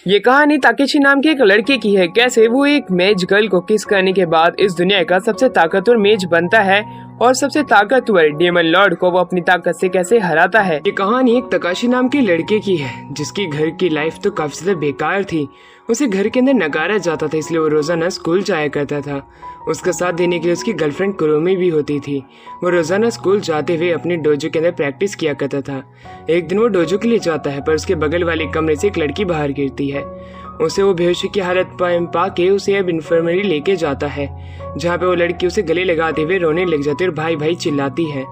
ये कहानी ताकेशी नाम के एक लड़के की है। कैसे वो एक मेज गर्ल को किस करने के बाद इस दुनिया का सबसे ताकतवर मेज बनता है और सबसे ताकतवर डेमन लॉर्ड को वो अपनी ताकत से कैसे हराता है। ये कहानी एक ताकेशी नाम के लड़के की है जिसकी घर की लाइफ तो काफी ज्यादा बेकार थी। उसे घर के अंदर नकारा जाता था, इसलिए वो रोजाना स्कूल जाया करता था। उसका साथ देने के लिए उसकी गर्लफ्रेंड कुरोमी भी होती थी। वो रोजाना स्कूल जाते हुए अपने डोजो के अंदर प्रैक्टिस किया करता था। एक दिन वो डोजो के लिए जाता है, पर उसके बगल वाले कमरे से एक लड़की बाहर गिरती है। उसे वो बेहोशी की हालत पा के उसे अब इन्फर्मरी लेके जाता है, जहाँ पे वो लड़की उसे गले लगाते हुए रोने लग जाती है और भाई भाई चिल्लाती है।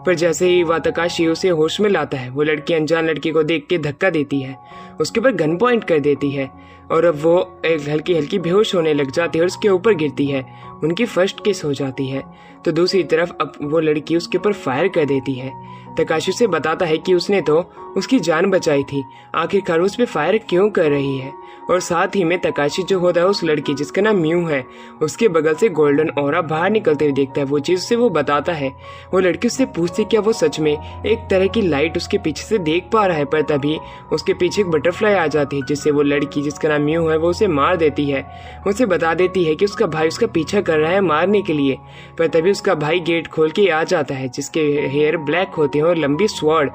पर जैसे ही वाताकाशी उसे होश में लाता है, वो लड़की अनजान लड़की को देख के धक्का देती है, उसके ऊपर गन पॉइंट कर देती है और अब वो एक हल्की हल्की बेहोश होने लग जाती है और उसके ऊपर गिरती है। उनकी फर्स्ट किस हो जाती है। तो दूसरी तरफ अब वो लड़की उसके ऊपर फायर कर देती है। तकाशी से बताता है कि उसने तो उसकी जान बचाई थी, आखिरकार उस पे फायर क्यों कर रही है। और साथ ही में तकाशी जो होता है उस लड़की जिसका नाम म्यू है, उसके बगल से गोल्डन ऑरा बाहर निकलते हुए देखता है। वो चीज से वो बताता है। वो लड़की उससे पूछती क्या वो सच में एक तरह की लाइट उसके पीछे से देख पा रहा है, पर तभी उसके पीछे एक बटरफ्लाई आ जाती है, जिससे वो लड़की जिसका नाम म्यू है वो उसे मार देती है। उसे बता देती है कि उसका भाई उसका पीछा कर रहा है मारने के लिए, पर तभी उसका भाई गेट खोल के आ जाता है, जिसके हेयर ब्लैक होते हैं और लंबी स्वॉर्ड।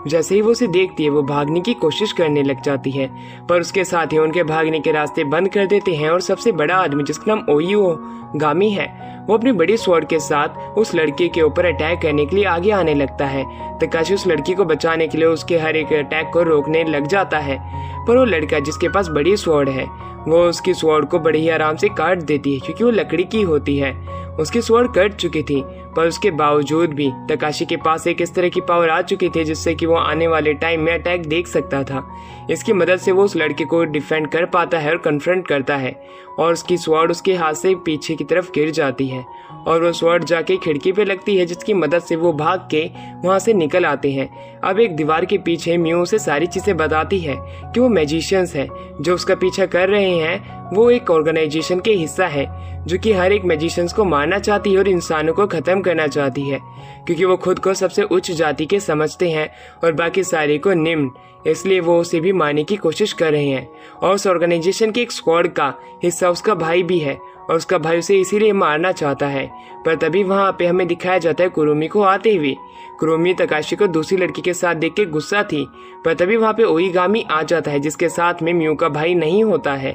जैसे ही वो उसे देखती है वो भागने की कोशिश करने लग जाती है, पर उसके साथ ही उनके भागने के रास्ते बंद कर देते हैं और सबसे बड़ा आदमी जिसका नाम ओयो गामी है, वो अपनी बड़ी स्वॉर्ड के साथ उस लड़के के ऊपर अटैक करने के लिए आगे आने लगता है। तकाशी उस लड़की को बचाने के लिए उसके हर एक अटैक को रोकने लग जाता है, पर वो लड़का जिसके पास बड़ी स्वॉर्ड है वो उसकी स्वॉर्ड को बड़ी ही आराम से काट देती है, क्योंकि वो लकड़ी की होती है। उसकी स्वॉर्ड कट चुकी थी, पर उसके बावजूद भी तकाशी के पास एक इस तरह की पावर आ चुकी थी जिससे कि वो आने वाले टाइम में अटैक देख सकता था। इसकी मदद से वो उस लड़के को डिफेंड कर पाता है और कन्फ्रंट करता है, और उसकी स्वॉर्ड उसके हाथ से पीछे की तरफ गिर जाती है और वो स्वॉर्ड जाके खिड़की पे लगती है, जिसकी मदद से वो भाग के वहां से निकल आते हैं। अब एक दीवार के पीछे म्यू उसे सारी चीजें बताती है कि वो मैजिशियंस है जो उसका पीछा कर रहे हैं। वो एक ऑर्गेनाइजेशन के हिस्सा है जो कि हर एक मैजिशियंस को मारना चाहती है और इंसानों को खत्म करना चाहती है, क्योंकि वो खुद को सबसे उच्च जाति के समझते हैं और बाकी सारे को निम्न, इसलिए वो उसे भी मारने की कोशिश कर रहे हैं। और उस ऑर्गेनाइजेशन के एक स्क्वाड का हिस्सा उसका भाई भी है और उसका भाई उसे इसीलिए मारना चाहता है। पर तभी वहां पे हमें दिखाया जाता है कुरुमी को आते हुए। कुरुमी तकाशी को दूसरी लड़की के साथ देख के गुस्सा थी, पर तभी वहां पे ओईगामी आ जाता है जिसके साथ में म्यू का भाई नहीं होता है।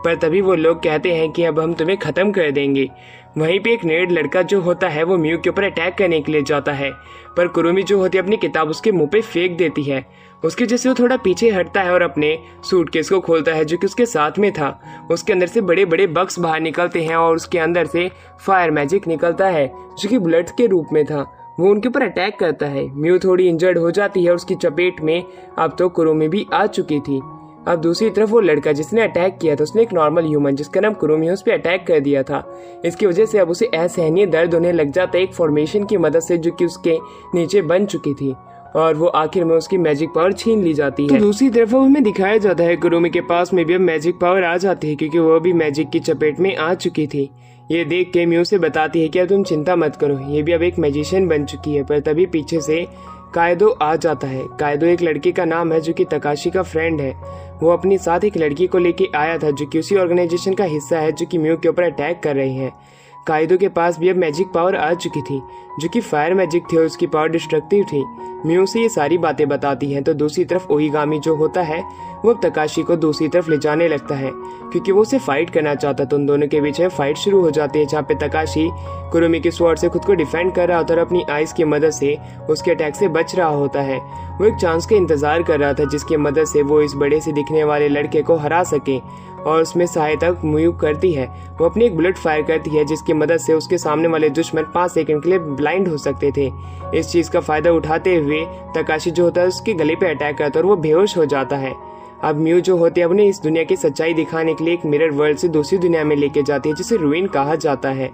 पर तभी वो लोग कहते हैं कि अब हम तुम्हें खत्म कर देंगे। वहीं पे एक नेड लड़का जो होता है वो म्यू के ऊपर अटैक करने के लिए जाता है, पर कुरुमी जो होती है अपनी किताब उसके मुंह पे फेंक देती है। उसके जैसे वो थोड़ा पीछे हटता है और अपने सूटकेस को खोलता है जो कि उसके साथ में था। उसके अंदर से बड़े बड़े बक्स बाहर निकलते हैं और उसके अंदर से फायर मैजिक निकलता है जो कि बुलेट के रूप में था। वो उनके ऊपर अटैक करता है। म्यू थोड़ी इंजर्ड हो जाती है और उसकी चपेट में अब तो कुरुमी भी आ चुकी थी। अब दूसरी तरफ वो लड़का जिसने अटैक किया था उसने एक नॉर्मल ह्यूमन जिसका नाम कुरुमी है उस पर अटैक कर दिया था। इसकी वजह से अब उसे असहनीय दर्द होने लग जाता है एक फॉर्मेशन की मदद से जो कि उसके नीचे बन चुकी थी, और वो आखिर में उसकी मैजिक पावर छीन ली जाती है। तो दूसरी तरफ हमें दिखाया जाता है कुरुमी के पास में भी अब मैजिक पावर आ जाती है, क्योंकि वो भी मैजिक की चपेट में आ चुकी थी। ये देख के म्यू से बताती है कि अब तुम चिंता मत करो, ये भी अब एक मैजिशियन बन चुकी है। पर तभी पीछे से कायदो आ जाता है। कायदो एक लड़के का नाम है जो कि तकाशी का फ्रेंड है। वो अपनी साथ एक लड़की को लेके आया था जो कि उसी ऑर्गेनाइजेशन का हिस्सा है जो कि म्यू के ऊपर अटैक कर रही है। कायदो के पास भी अब मैजिक पावर आ चुकी थी जो कि फायर मैजिक थी और उसकी पावर डिस्ट्रक्टिव थी। म्यू से ये सारी बातें बताती हैं। तो दूसरी तरफ ओईगामी जो होता है वो अब तकाशी को दूसरी तरफ ले जाने लगता है, क्योंकि वो उसे फाइट करना चाहता। तो उन दोनों के बीच में फाइट शुरू हो जाती है, जहाँ पे तकाशी कुरुमी के स्वॉर्ड से खुद को डिफेंड कर रहा होता है और अपनी आइस की मदद से उसके अटैक से बच रहा होता है। वो एक चांस का इंतजार कर रहा था जिसकी मदद से वो इस बड़े से दिखने वाले लड़के को हरा सके, और उसमें सहायता म्यू करती है। वो अपनी एक बुलेट फायर करती है जिसकी मदद से उसके सामने वाले दुश्मन 5 सेकंड के लिए ब्लाइंड हो सकते थे। इस चीज का फायदा उठाते हुए तकाशी जो होता है उसके गले पे अटैक करता है और वो बेहोश हो जाता है। अब म्यू जो होती है उन्हें इस दुनिया की सच्चाई दिखाने के लिए एक मिरर वर्ल्ड से दूसरी दुनिया में लेके जाती है जिसे रूइन कहा जाता है।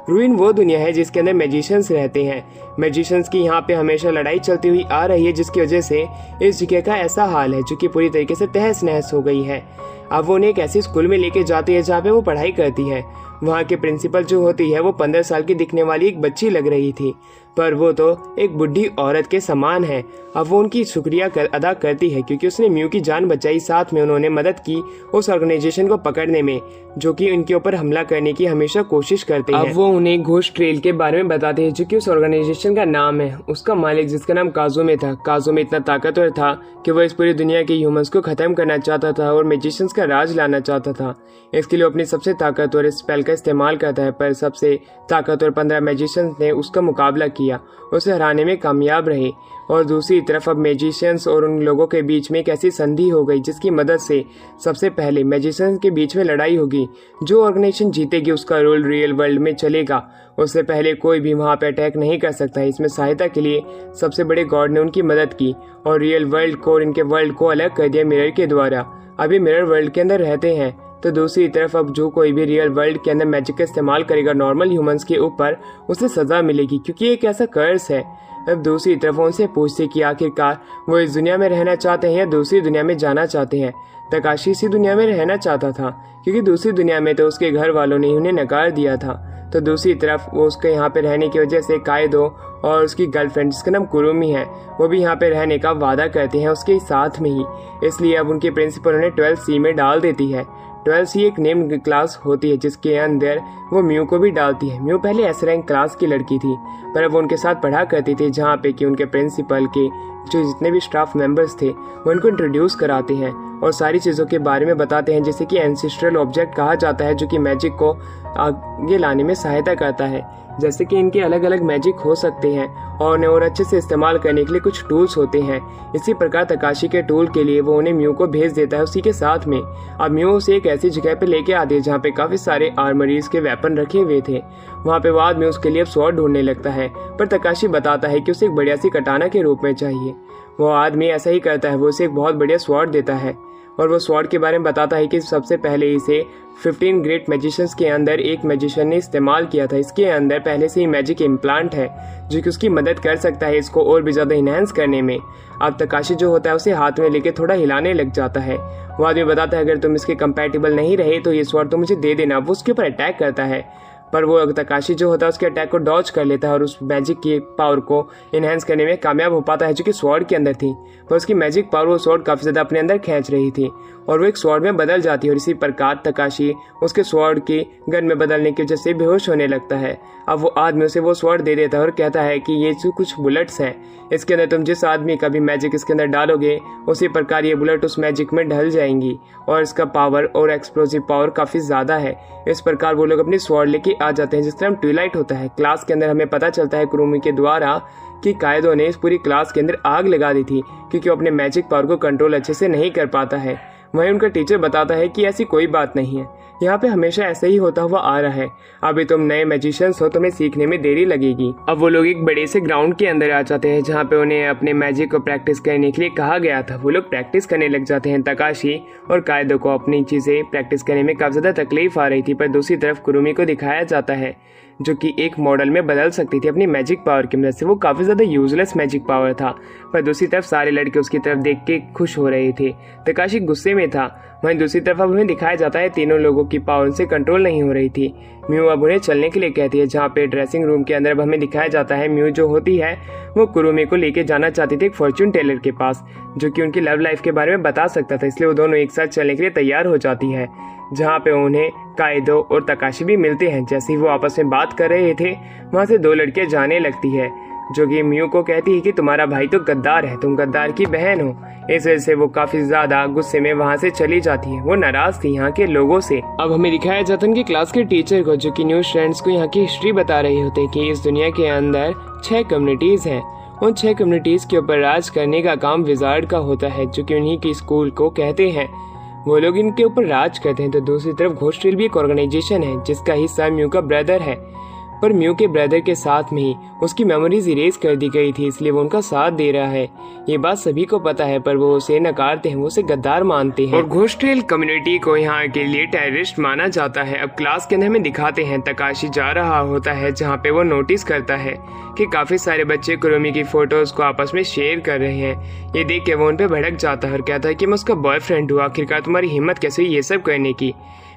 रूइन वो दुनिया है जिसके अंदर मैजिशियंस रहते हैं। मैजिशियंस की यहाँ पे हमेशा लड़ाई चलती हुई आ रही है, जिसकी वजह से इस जगह का ऐसा हाल है जो कि पूरी तरीके से तहस नहस हो गई है। अब वो उन्हें एक ऐसे स्कूल में लेके जाती है जहाँ पे वो पढ़ाई करती है। वहाँ के प्रिंसिपल जो होती है वो 15 साल की दिखने वाली एक बच्ची लग रही थी, पर वो तो एक बुढ़ी औरत के समान है। अब वो उनकी शुक्रिया अदा करती है क्योंकि उसने म्यू की जान बचाई, साथ में उन्होंने मदद की उस ऑर्गेनाइजेशन को पकड़ने में जो कि उनके ऊपर हमला करने की हमेशा कोशिश करते हैं। अब वो उन्हें घोस्ट ट्रेल के बारे में बताते हैं जो कि उस ऑर्गेनाइजेशन का नाम है। उसका मालिक जिसका नाम काजुमे था, काजुमे इतना ताकतवर था कि वो इस पूरी दुनिया के ह्यूमंस को खत्म करना चाहता था और मैजिशियंस का राज लाना चाहता था। इसके लिए अपनी सबसे ताकतवर स्पेल का इस्तेमाल करता है, पर सबसे ताकतवर 15 मैजिशियंस ने उसका मुकाबला किया, उसे हराने में कामयाब रहे। और दूसरी तरफ अब मैजिशियंस और उन लोगों के बीच में एक ऐसी संधि हो गई जिसकी मदद से सबसे पहले मैजिशियंस के बीच में लड़ाई होगी। जो ऑर्गेनाइजेशन जीतेगी उसका रोल रियल वर्ल्ड में चलेगा, उससे पहले कोई भी वहाँ पे अटैक नहीं कर सकता है। इसमें सहायता के लिए सबसे बड़े गॉड ने उनकी मदद की और रियल वर्ल्ड को और इनके वर्ल्ड को अलग कर दिया मिरर के द्वारा। अभी मिरर वर्ल्ड के अंदर रहते हैं। तो दूसरी तरफ अब जो कोई भी रियल वर्ल्ड के अंदर मैजिक का इस्तेमाल करेगा नॉर्मल ह्यूमंस के ऊपर, उसे सजा मिलेगी क्योंकि एक ऐसा कर्स है। अब दूसरी तरफ उनसे पूछते कि आखिरकार वो इस दुनिया में रहना चाहते हैं या दूसरी दुनिया में जाना चाहते हैं। तकाशी इसी दुनिया में रहना चाहता था क्योंकि दूसरी दुनिया में तो उसके घर वालों ने उन्हें नकार दिया था। तो दूसरी तरफ वो उसके यहाँ पे रहने की वजह से कायदो और उसकी गर्लफ्रेंड जिसका नाम कुरुमी है वो भी यहाँ पे रहने का वादा करते हैं उसके साथ में ही। इसलिए अब उनके प्रिंसिपल उन्हें 12C में डाल देती है। 12C एक नेम क्लास होती है जिसके अंदर वो म्यू को भी डालती है। म्यू पहले एस रैंक क्लास की लड़की थी, पर अब वो उनके साथ पढ़ा करती थी, जहाँ पे कि उनके प्रिंसिपल के जो जितने भी स्टाफ मेंबर्स थे वो उनको इंट्रोड्यूस कराते हैं और सारी चीज़ों के बारे में बताते हैं, जैसे कि एंसेस्ट्रल ऑब्जेक्ट कहा जाता है जो कि मैजिक को आगे लाने में सहायता करता है। जैसे कि इनके अलग अलग मैजिक हो सकते हैं और उन्हें और अच्छे से इस्तेमाल करने के लिए कुछ टूल्स होते हैं। इसी प्रकार तकाशी के टूल के लिए वो उन्हें म्यू को भेज देता है उसी के साथ में। अब म्यू उसे एक ऐसी जगह पे लेके आती है जहाँ पे काफ़ी सारे आर्मरीज के वेपन रखे हुए थे। वहाँ पे बाद में उसके लिए अब स्वॉर्ड ढूंढने लगता है, पर तकाशी बताता है कि उसे एक बढ़िया सी कटाना के रूप में चाहिए। वो आदमी ऐसा ही करता है, वो उसे एक बहुत बढ़िया स्वॉर्ड देता है और वो स्वॉर्ड के बारे में बताता है कि सबसे पहले इसे 15 ग्रेट मैजिशियंस के अंदर एक मैजिशियन ने इस्तेमाल किया था। इसके अंदर पहले से ही मैजिक इम्प्लांट है जो कि उसकी मदद कर सकता है इसको और भी ज़्यादा इनहेंस करने में। अब तकाशी जो होता है उसे हाथ में लेके थोड़ा हिलाने लग जाता है। वो आदमी बताता है अगर तुम इसके कंपैटिबल नहीं रहे तो ये स्वॉर्ड तो मुझे दे देना। वो उसके ऊपर अटैक करता है, पर वो तकाशी जो होता है उसके अटैक को डॉज कर लेता है और उस मैजिक की पावर को इनहेंस करने में कामयाब हो पाता है जो कि स्वॉर्ड के अंदर थी। पर उसकी मैजिक पावर वो स्वॉर्ड काफ़ी ज़्यादा अपने अंदर खींच रही थी और वो एक स्वॉर्ड में बदल जाती है और इसी प्रकार तकाशी उसके स्वॉर्ड की गन में बदलने की वजह से बेहोश होने लगता है। अब वो आदमी उसे वो स्वॉर्ड दे देता है और कहता है कि ये जो कुछ बुलेट्स हैं इसके अंदर तुम जिस आदमी का भी मैजिक इसके अंदर डालोगे उसी प्रकार ये बुलेट उस मैजिक में ढल जाएंगी और इसका पावर और एक्सप्लोसिव पावर काफ़ी ज़्यादा है। इस प्रकार वो लोग अपनी स्वॉर्ड लेके आ जाते हैं जिसका नाम ट्विलाइट होता है। क्लास के अंदर हमें पता चलता है कुरुमी के द्वारा कि कायदो ने इस पूरी क्लास के अंदर आग लगा दी थी क्योंकि वो अपने मैजिक पावर को कंट्रोल अच्छे से नहीं कर पाता है। वहीं उनका टीचर बताता है कि ऐसी कोई बात नहीं है, यहाँ पे हमेशा ऐसा ही होता हुआ आ रहा है। अभी तुम नए मैजिशियंस हो, तुम्हें सीखने में देरी लगेगी। अब वो लोग एक बड़े से ग्राउंड के अंदर आ जाते हैं जहाँ पे उन्हें अपने मैजिक को प्रैक्टिस करने के लिए कहा गया था। वो लोग प्रैक्टिस करने लग जाते हैं। तकाशी और कायदो को अपनी चीज़ें प्रैक्टिस करने में काफ़ी ज़्यादा तकलीफ आ रही थी, पर दूसरी तरफ कुरुमी को दिखाया जाता है जो कि एक मॉडल में बदल सकती थी अपनी मैजिक पावर की मदद से। वो काफ़ी ज़्यादा यूजलेस मैजिक पावर था, पर दूसरी तरफ सारे लड़के उसकी तरफ देख के खुश हो रहे थे। तकाशी गुस्से में था। वहीं दूसरी तरफ अब उन्हें दिखाया जाता है तीनों लोगों की पावर से कंट्रोल नहीं हो रही थी। म्यू अब उन्हें चलने के लिए कहती है, जहाँ पे ड्रेसिंग रूम के अंदर अब हमें दिखाया जाता है म्यू जो होती है वो कुरुमी को लेके जाना चाहती थी एक फॉर्च्यून टेलर के पास जो कि उनकी लव लाइफ के बारे में बता सकता था। इसलिए वो दोनों एक साथ चलने के लिए तैयार हो जाती है, जहाँ पे उन्हें कायदो और तकाशी भी मिलते हैं। जैसे ही वो आपस में बात कर रहे थे वहाँ से दो लड़कियाँ जाने लगती है जो कि म्यू को कहती है कि तुम्हारा भाई तो गद्दार है, तुम गद्दार की बहन हो। इस वजह से वो काफी ज्यादा गुस्से में वहाँ से चली जाती है। वो नाराज थी यहाँ के लोगों से। अब हमें दिखाया जाता है उनके क्लास के टीचर को जो कि न्यू स्टूडेंट्स को यहाँ की हिस्ट्री बता रहे होते हैं कि इस दुनिया के अंदर 6 कम्युनिटीज हैं। उन 6 कम्युनिटीज के ऊपर राज करने का काम विजार्ड का होता है जो कि उन्हीं की स्कूल को कहते हैं। वो लोग इनके ऊपर राज करते हैं। तो दूसरी तरफ घोस्ट ट्रेल भी एक ऑर्गेनाइजेशन है जिसका हिस्सा म्यू का ब्रदर है, पर म्यू के ब्रदर के साथ में ही उसकी मेमोरीज इरेज कर दी गई थी, इसलिए वो उनका साथ दे रहा है। ये बात सभी को पता है, पर वो उसे नकारते हैं, वो उसे गद्दार मानते हैं और घोस्ट ट्रेल कम्युनिटी को यहाँ के लिए टेररिस्ट माना जाता है। अब क्लास के अंदर हमें दिखाते हैं तकाशी जा रहा होता है जहाँ पे वो नोटिस करता है कि काफी सारे बच्चे कुरुमी की फोटोज को आपस में शेयर कर रहे हैं। ये देख के वो उन पे भड़क जाता है और कहता है कि मैं उसका बॉयफ्रेंड हूँ, आखिरकार तुम्हारी हिम्मत कैसे हुई ये सब करने की।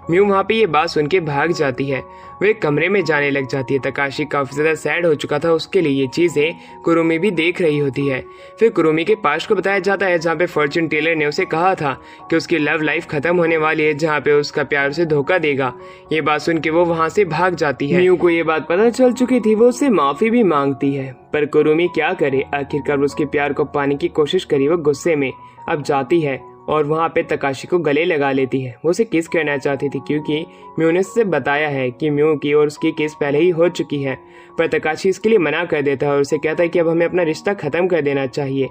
म्यू वहाँ पे ये बात सुन के भाग जाती है। वो एक कमरे में जाने लग जाती है। तकाशी काफी ज्यादा सैड हो चुका था, उसके लिए ये चीजें कुरुमी भी देख रही होती है। फिर कुरुमी के पास्ट को बताया जाता है जहाँ पे फॉर्चून टेलर ने उसे कहा था कि उसकी लव लाइफ खत्म होने वाली है, जहाँ पे उसका प्यार उसे धोखा देगा। ये बात सुन के वो वहाँ से भाग जाती है। म्यू को ये बात पता चल चुकी थी, वो उससे माफी भी मांगती है, पर कुरुमी क्या करे, आखिरकार उसके प्यार को पाने की कोशिश करी। वो गुस्से में अब जाती है और वहाँ पे तकाशी को गले लगा लेती है। वो उसे किस करना चाहती थी क्योंकि म्यू ने उससे बताया है कि म्यू की और उसकी किस पहले ही हो चुकी है, पर तकाशी इसके लिए मना कर देता है और उसे कहता है कि अब हमें अपना रिश्ता खत्म कर देना चाहिए।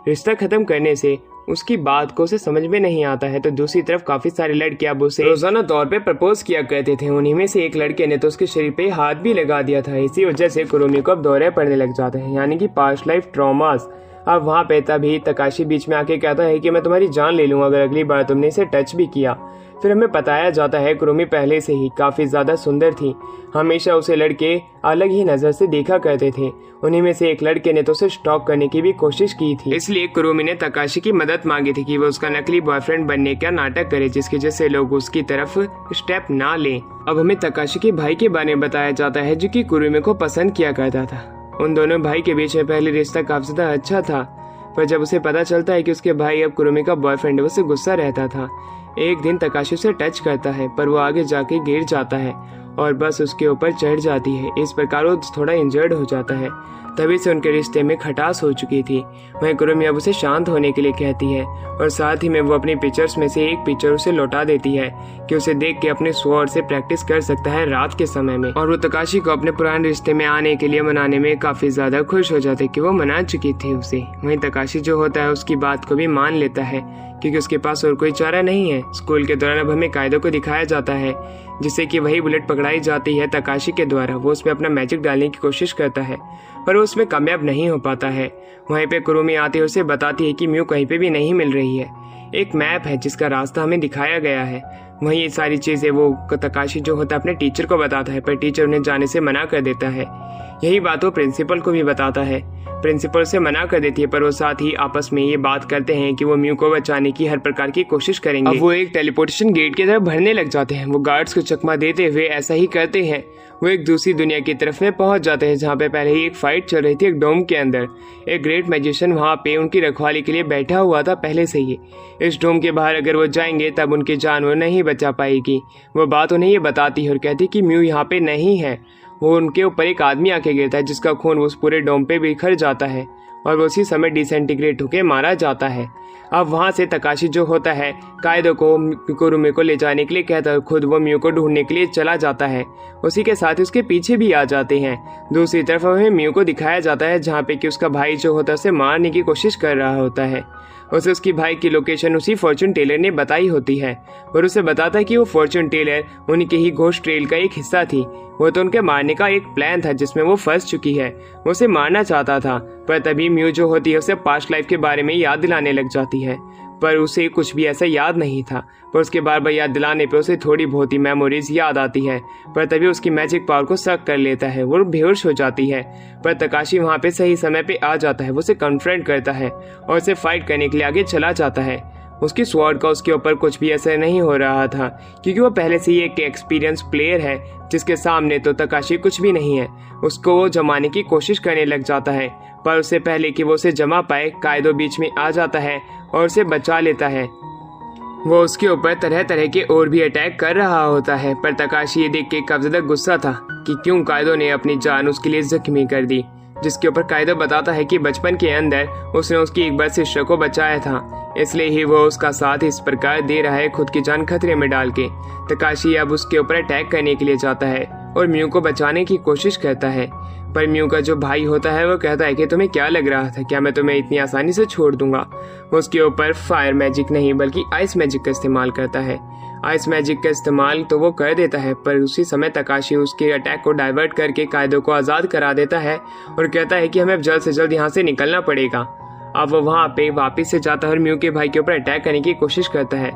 रिश्ता खत्म करने से उसकी बात को उसे समझ में नहीं आता है। तो दूसरी तरफ काफी सारे लड़के अब उसे रोजाना तौर पे प्रपोज किया करते थे। उन्हीं में से एक लड़के ने तो उसके शरीर पे हाथ भी लगा दिया था। इसी वजह से कुरुमी को अब दौरे पड़ने लग जाते हैं, यानी कि पास्ट लाइफ ट्रॉमास। अब वहाँ पे तभी तकाशी बीच में आके कहता है कि मैं तुम्हारी जान ले लूंगा अगर अगली बार तुमने इसे टच भी किया। फिर हमें बताया जाता है कुरुमी पहले से ही काफी ज्यादा सुंदर थी, हमेशा उसे लड़के अलग ही नजर से देखा करते थे। उन्हीं में से एक लड़के ने तो उसे स्टॉक करने की भी कोशिश की थी। इसलिए कुरुमी ने तकाशी की मदद मांगी थी कि वो उसका नकली बॉयफ्रेंड बनने का नाटक करे, जिसकी वजह से लोग उसकी तरफ स्टेप ना लें। अब हमें तकाशी के भाई के बारे में बताया जाता है जो कि कुरुमी को पसंद किया करता था। उन दोनों भाई के बीच में पहले रिश्ता काफी ज्यादा अच्छा था, पर जब उसे पता चलता है कि उसके भाई अब कुरुमी का बॉयफ्रेंड है, उसे गुस्सा रहता था। एक दिन तकाशी उसे टच करता है पर वो आगे जाके गिर जाता है और बस उसके ऊपर चढ़ जाती है। इस प्रकार वो थोड़ा इंजर्ड हो जाता है। तभी से उनके रिश्ते में खटास हो चुकी थी। वहीं कुरुमी अब उसे शांत होने के लिए कहती है और साथ ही में वो अपनी पिक्चर्स में से एक पिक्चर उसे लौटा देती है कि उसे देख के अपने स्वॉर्ड से प्रैक्टिस कर सकता है रात के समय में। और वो तकाशी को अपने पुराने रिश्ते में आने के लिए मनाने में काफी ज्यादा खुश हो जाते कि वो मना चुकी थी उसे। वहीं तकाशी जो होता है उसकी बात को भी मान लेता है क्योंकि उसके पास और कोई चारा नहीं है। स्कूल के दौरान अब हमें कायदो को दिखाया जाता है जिससे कि वही बुलेट पकड़ाई जाती है तकाशी के द्वारा। वो उसमें अपना मैजिक डालने की कोशिश करता है पर वो उसमें कामयाब नहीं हो पाता है। वहीं पे कुरुमी आती है, उसे बताती है कि म्यू कहीं पे भी नहीं मिल रही है। एक मैप है जिसका रास्ता हमें दिखाया गया है। वहीं ये सारी चीजें वो तकाशी जो होता है अपने टीचर को बताता है, पर टीचर उन्हें जाने से मना कर देता है। यही बात वो प्रिंसिपल को भी बताता है। प्रिंसिपल से मना कर देती है पर वो साथ ही आपस में ये बात करते हैं कि वो म्यू को बचाने की हर प्रकार की कोशिश करेंगे। अब वो एक टेलीपोर्टेशन गेट की तरफ भरने लग जाते हैं। वो गार्ड्स को चकमा देते हुए ऐसा ही करते हैं। वो एक दूसरी दुनिया की तरफ में पहुंच जाते हैं जहाँ पे पहले ही एक फाइट चल रही थी एक डोम के अंदर। एक ग्रेट मैजिशियन वहाँ पे उनकी रखवाली के लिए बैठा हुआ था पहले से ही। इस डोम के बाहर अगर वो जाएंगे तब उनकी जान वो नहीं बचा पाएगी। वो बात उन्हें ये बताती है और कहती कि म्यू यहाँ पे नहीं है। वो उनके ऊपर एक आदमी आके गिरता है जिसका खून उस पूरे डोम पे बिखर जाता है और वो उसी समय डिसइंटीग्रेट होकर मारा जाता है। अब वहाँ से तकाशी जो होता है कायदो को कुरुमी को ले जाने के लिए कहता है, खुद वो म्यू को ढूंढने के लिए चला जाता है। उसी के साथ उसके पीछे भी आ जाते हैं। दूसरी तरफ हमें म्यू को दिखाया जाता है जहाँ पे कि उसका भाई जो होता है उसे मारने की कोशिश कर रहा होता है। उसे उसकी भाई की लोकेशन उसी फॉर्चून टेलर ने बताई होती है और उसे बताता है कि वो फॉर्चून टेलर उनके ही घोस्ट ट्रेल का एक हिस्सा थी। वो तो उनके मारने का एक प्लान था जिसमें वो फंस चुकी है। वो उसे मारना चाहता था पर तभी म्यू जो होती है उसे पास्ट लाइफ के बारे में याद दिलाने लग जाती है, पर उसे कुछ भी ऐसा याद नहीं था। पर उसके बार बार याद दिलाने पर उसे थोड़ी बहुत ही मेमोरीज याद आती है, पर तभी उसकी मैजिक पावर को शक कर लेता है। वो बेहोश हो जाती है पर तकाशी वहाँ पे सही समय पे आ जाता है। वो उसे कन्फ्रंट करता है और उसे फाइट करने के लिए आगे चला जाता है। उसकी स्वॉर्ड का उसके ऊपर कुछ भी असर नहीं हो रहा था क्योंकि वो पहले से ही एक एक्सपीरियंस प्लेयर है जिसके सामने तो तकाशी कुछ भी नहीं है। उसको वो जमाने की कोशिश करने लग जाता है पर उससे पहले कि वो उसे जमा पाए कायदो बीच में आ जाता है और उसे बचा लेता है। वो उसके ऊपर तरह तरह के और भी अटैक कर रहा होता है पर तकाशी ये देख के काफी ज्यादा गुस्सा था कि क्यों कायदो ने अपनी जान उसके लिए जख्मी कर दी, जिसके ऊपर कायदो बताता है कि बचपन के अंदर उसने उसकी एक बर्थ सिस्टर को बचाया था, इसलिए ही वो उसका साथ इस प्रकार दे रहा है खुद की जान खतरे में डाल के। तकाशी अब उसके ऊपर अटैक करने के लिए जाता है और म्यू को बचाने की कोशिश करता है, पर म्यू का जो भाई होता है वो कहता है कि तुम्हें क्या लग रहा था, क्या मैं तुम्हें इतनी आसानी से छोड़ दूंगा। वो उसके ऊपर फायर मैजिक नहीं बल्कि आइस मैजिक का इस्तेमाल करता है। आइस मैजिक का इस्तेमाल तो वो कर देता है पर उसी समय तकाशी उसके अटैक को डाइवर्ट करके कायदो को आज़ाद करा देता है और कहता है कि हमें अब जल्द से जल्द यहाँ से निकलना पड़ेगा। अब वो वहाँ पे वापस से जाता है और म्यू के भाई के ऊपर अटैक करने की कोशिश करता है।